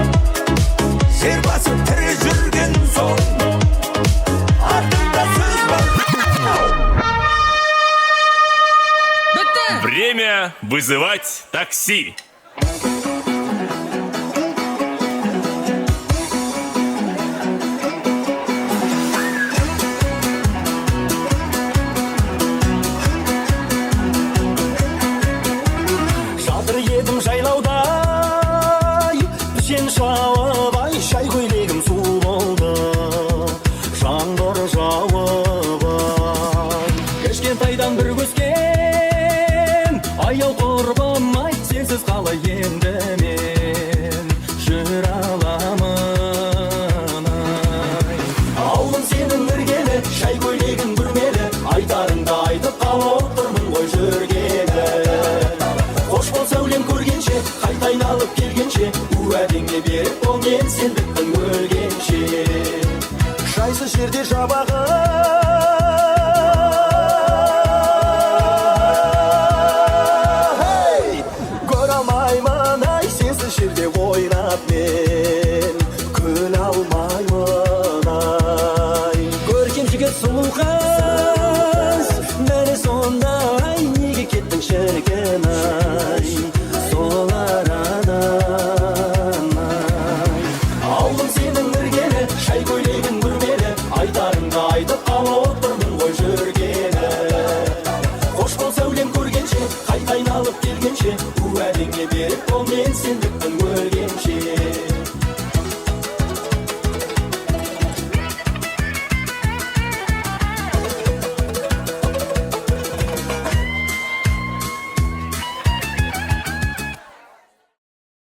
Жер басып тірі жүрген соң, артында сөз бар. Время вызывать такси. Аяу құрбым айт, сенсіз қалай енді сұлу қыз бәрі сондай неге кеттің шіркін ай сол арадан ай алдым сенің іргелі шай көйлегін бүрмелі айтарыңды айтып қала отырмын ғой жүргелі қош бол сәулем көргенше қайта айналып келгенше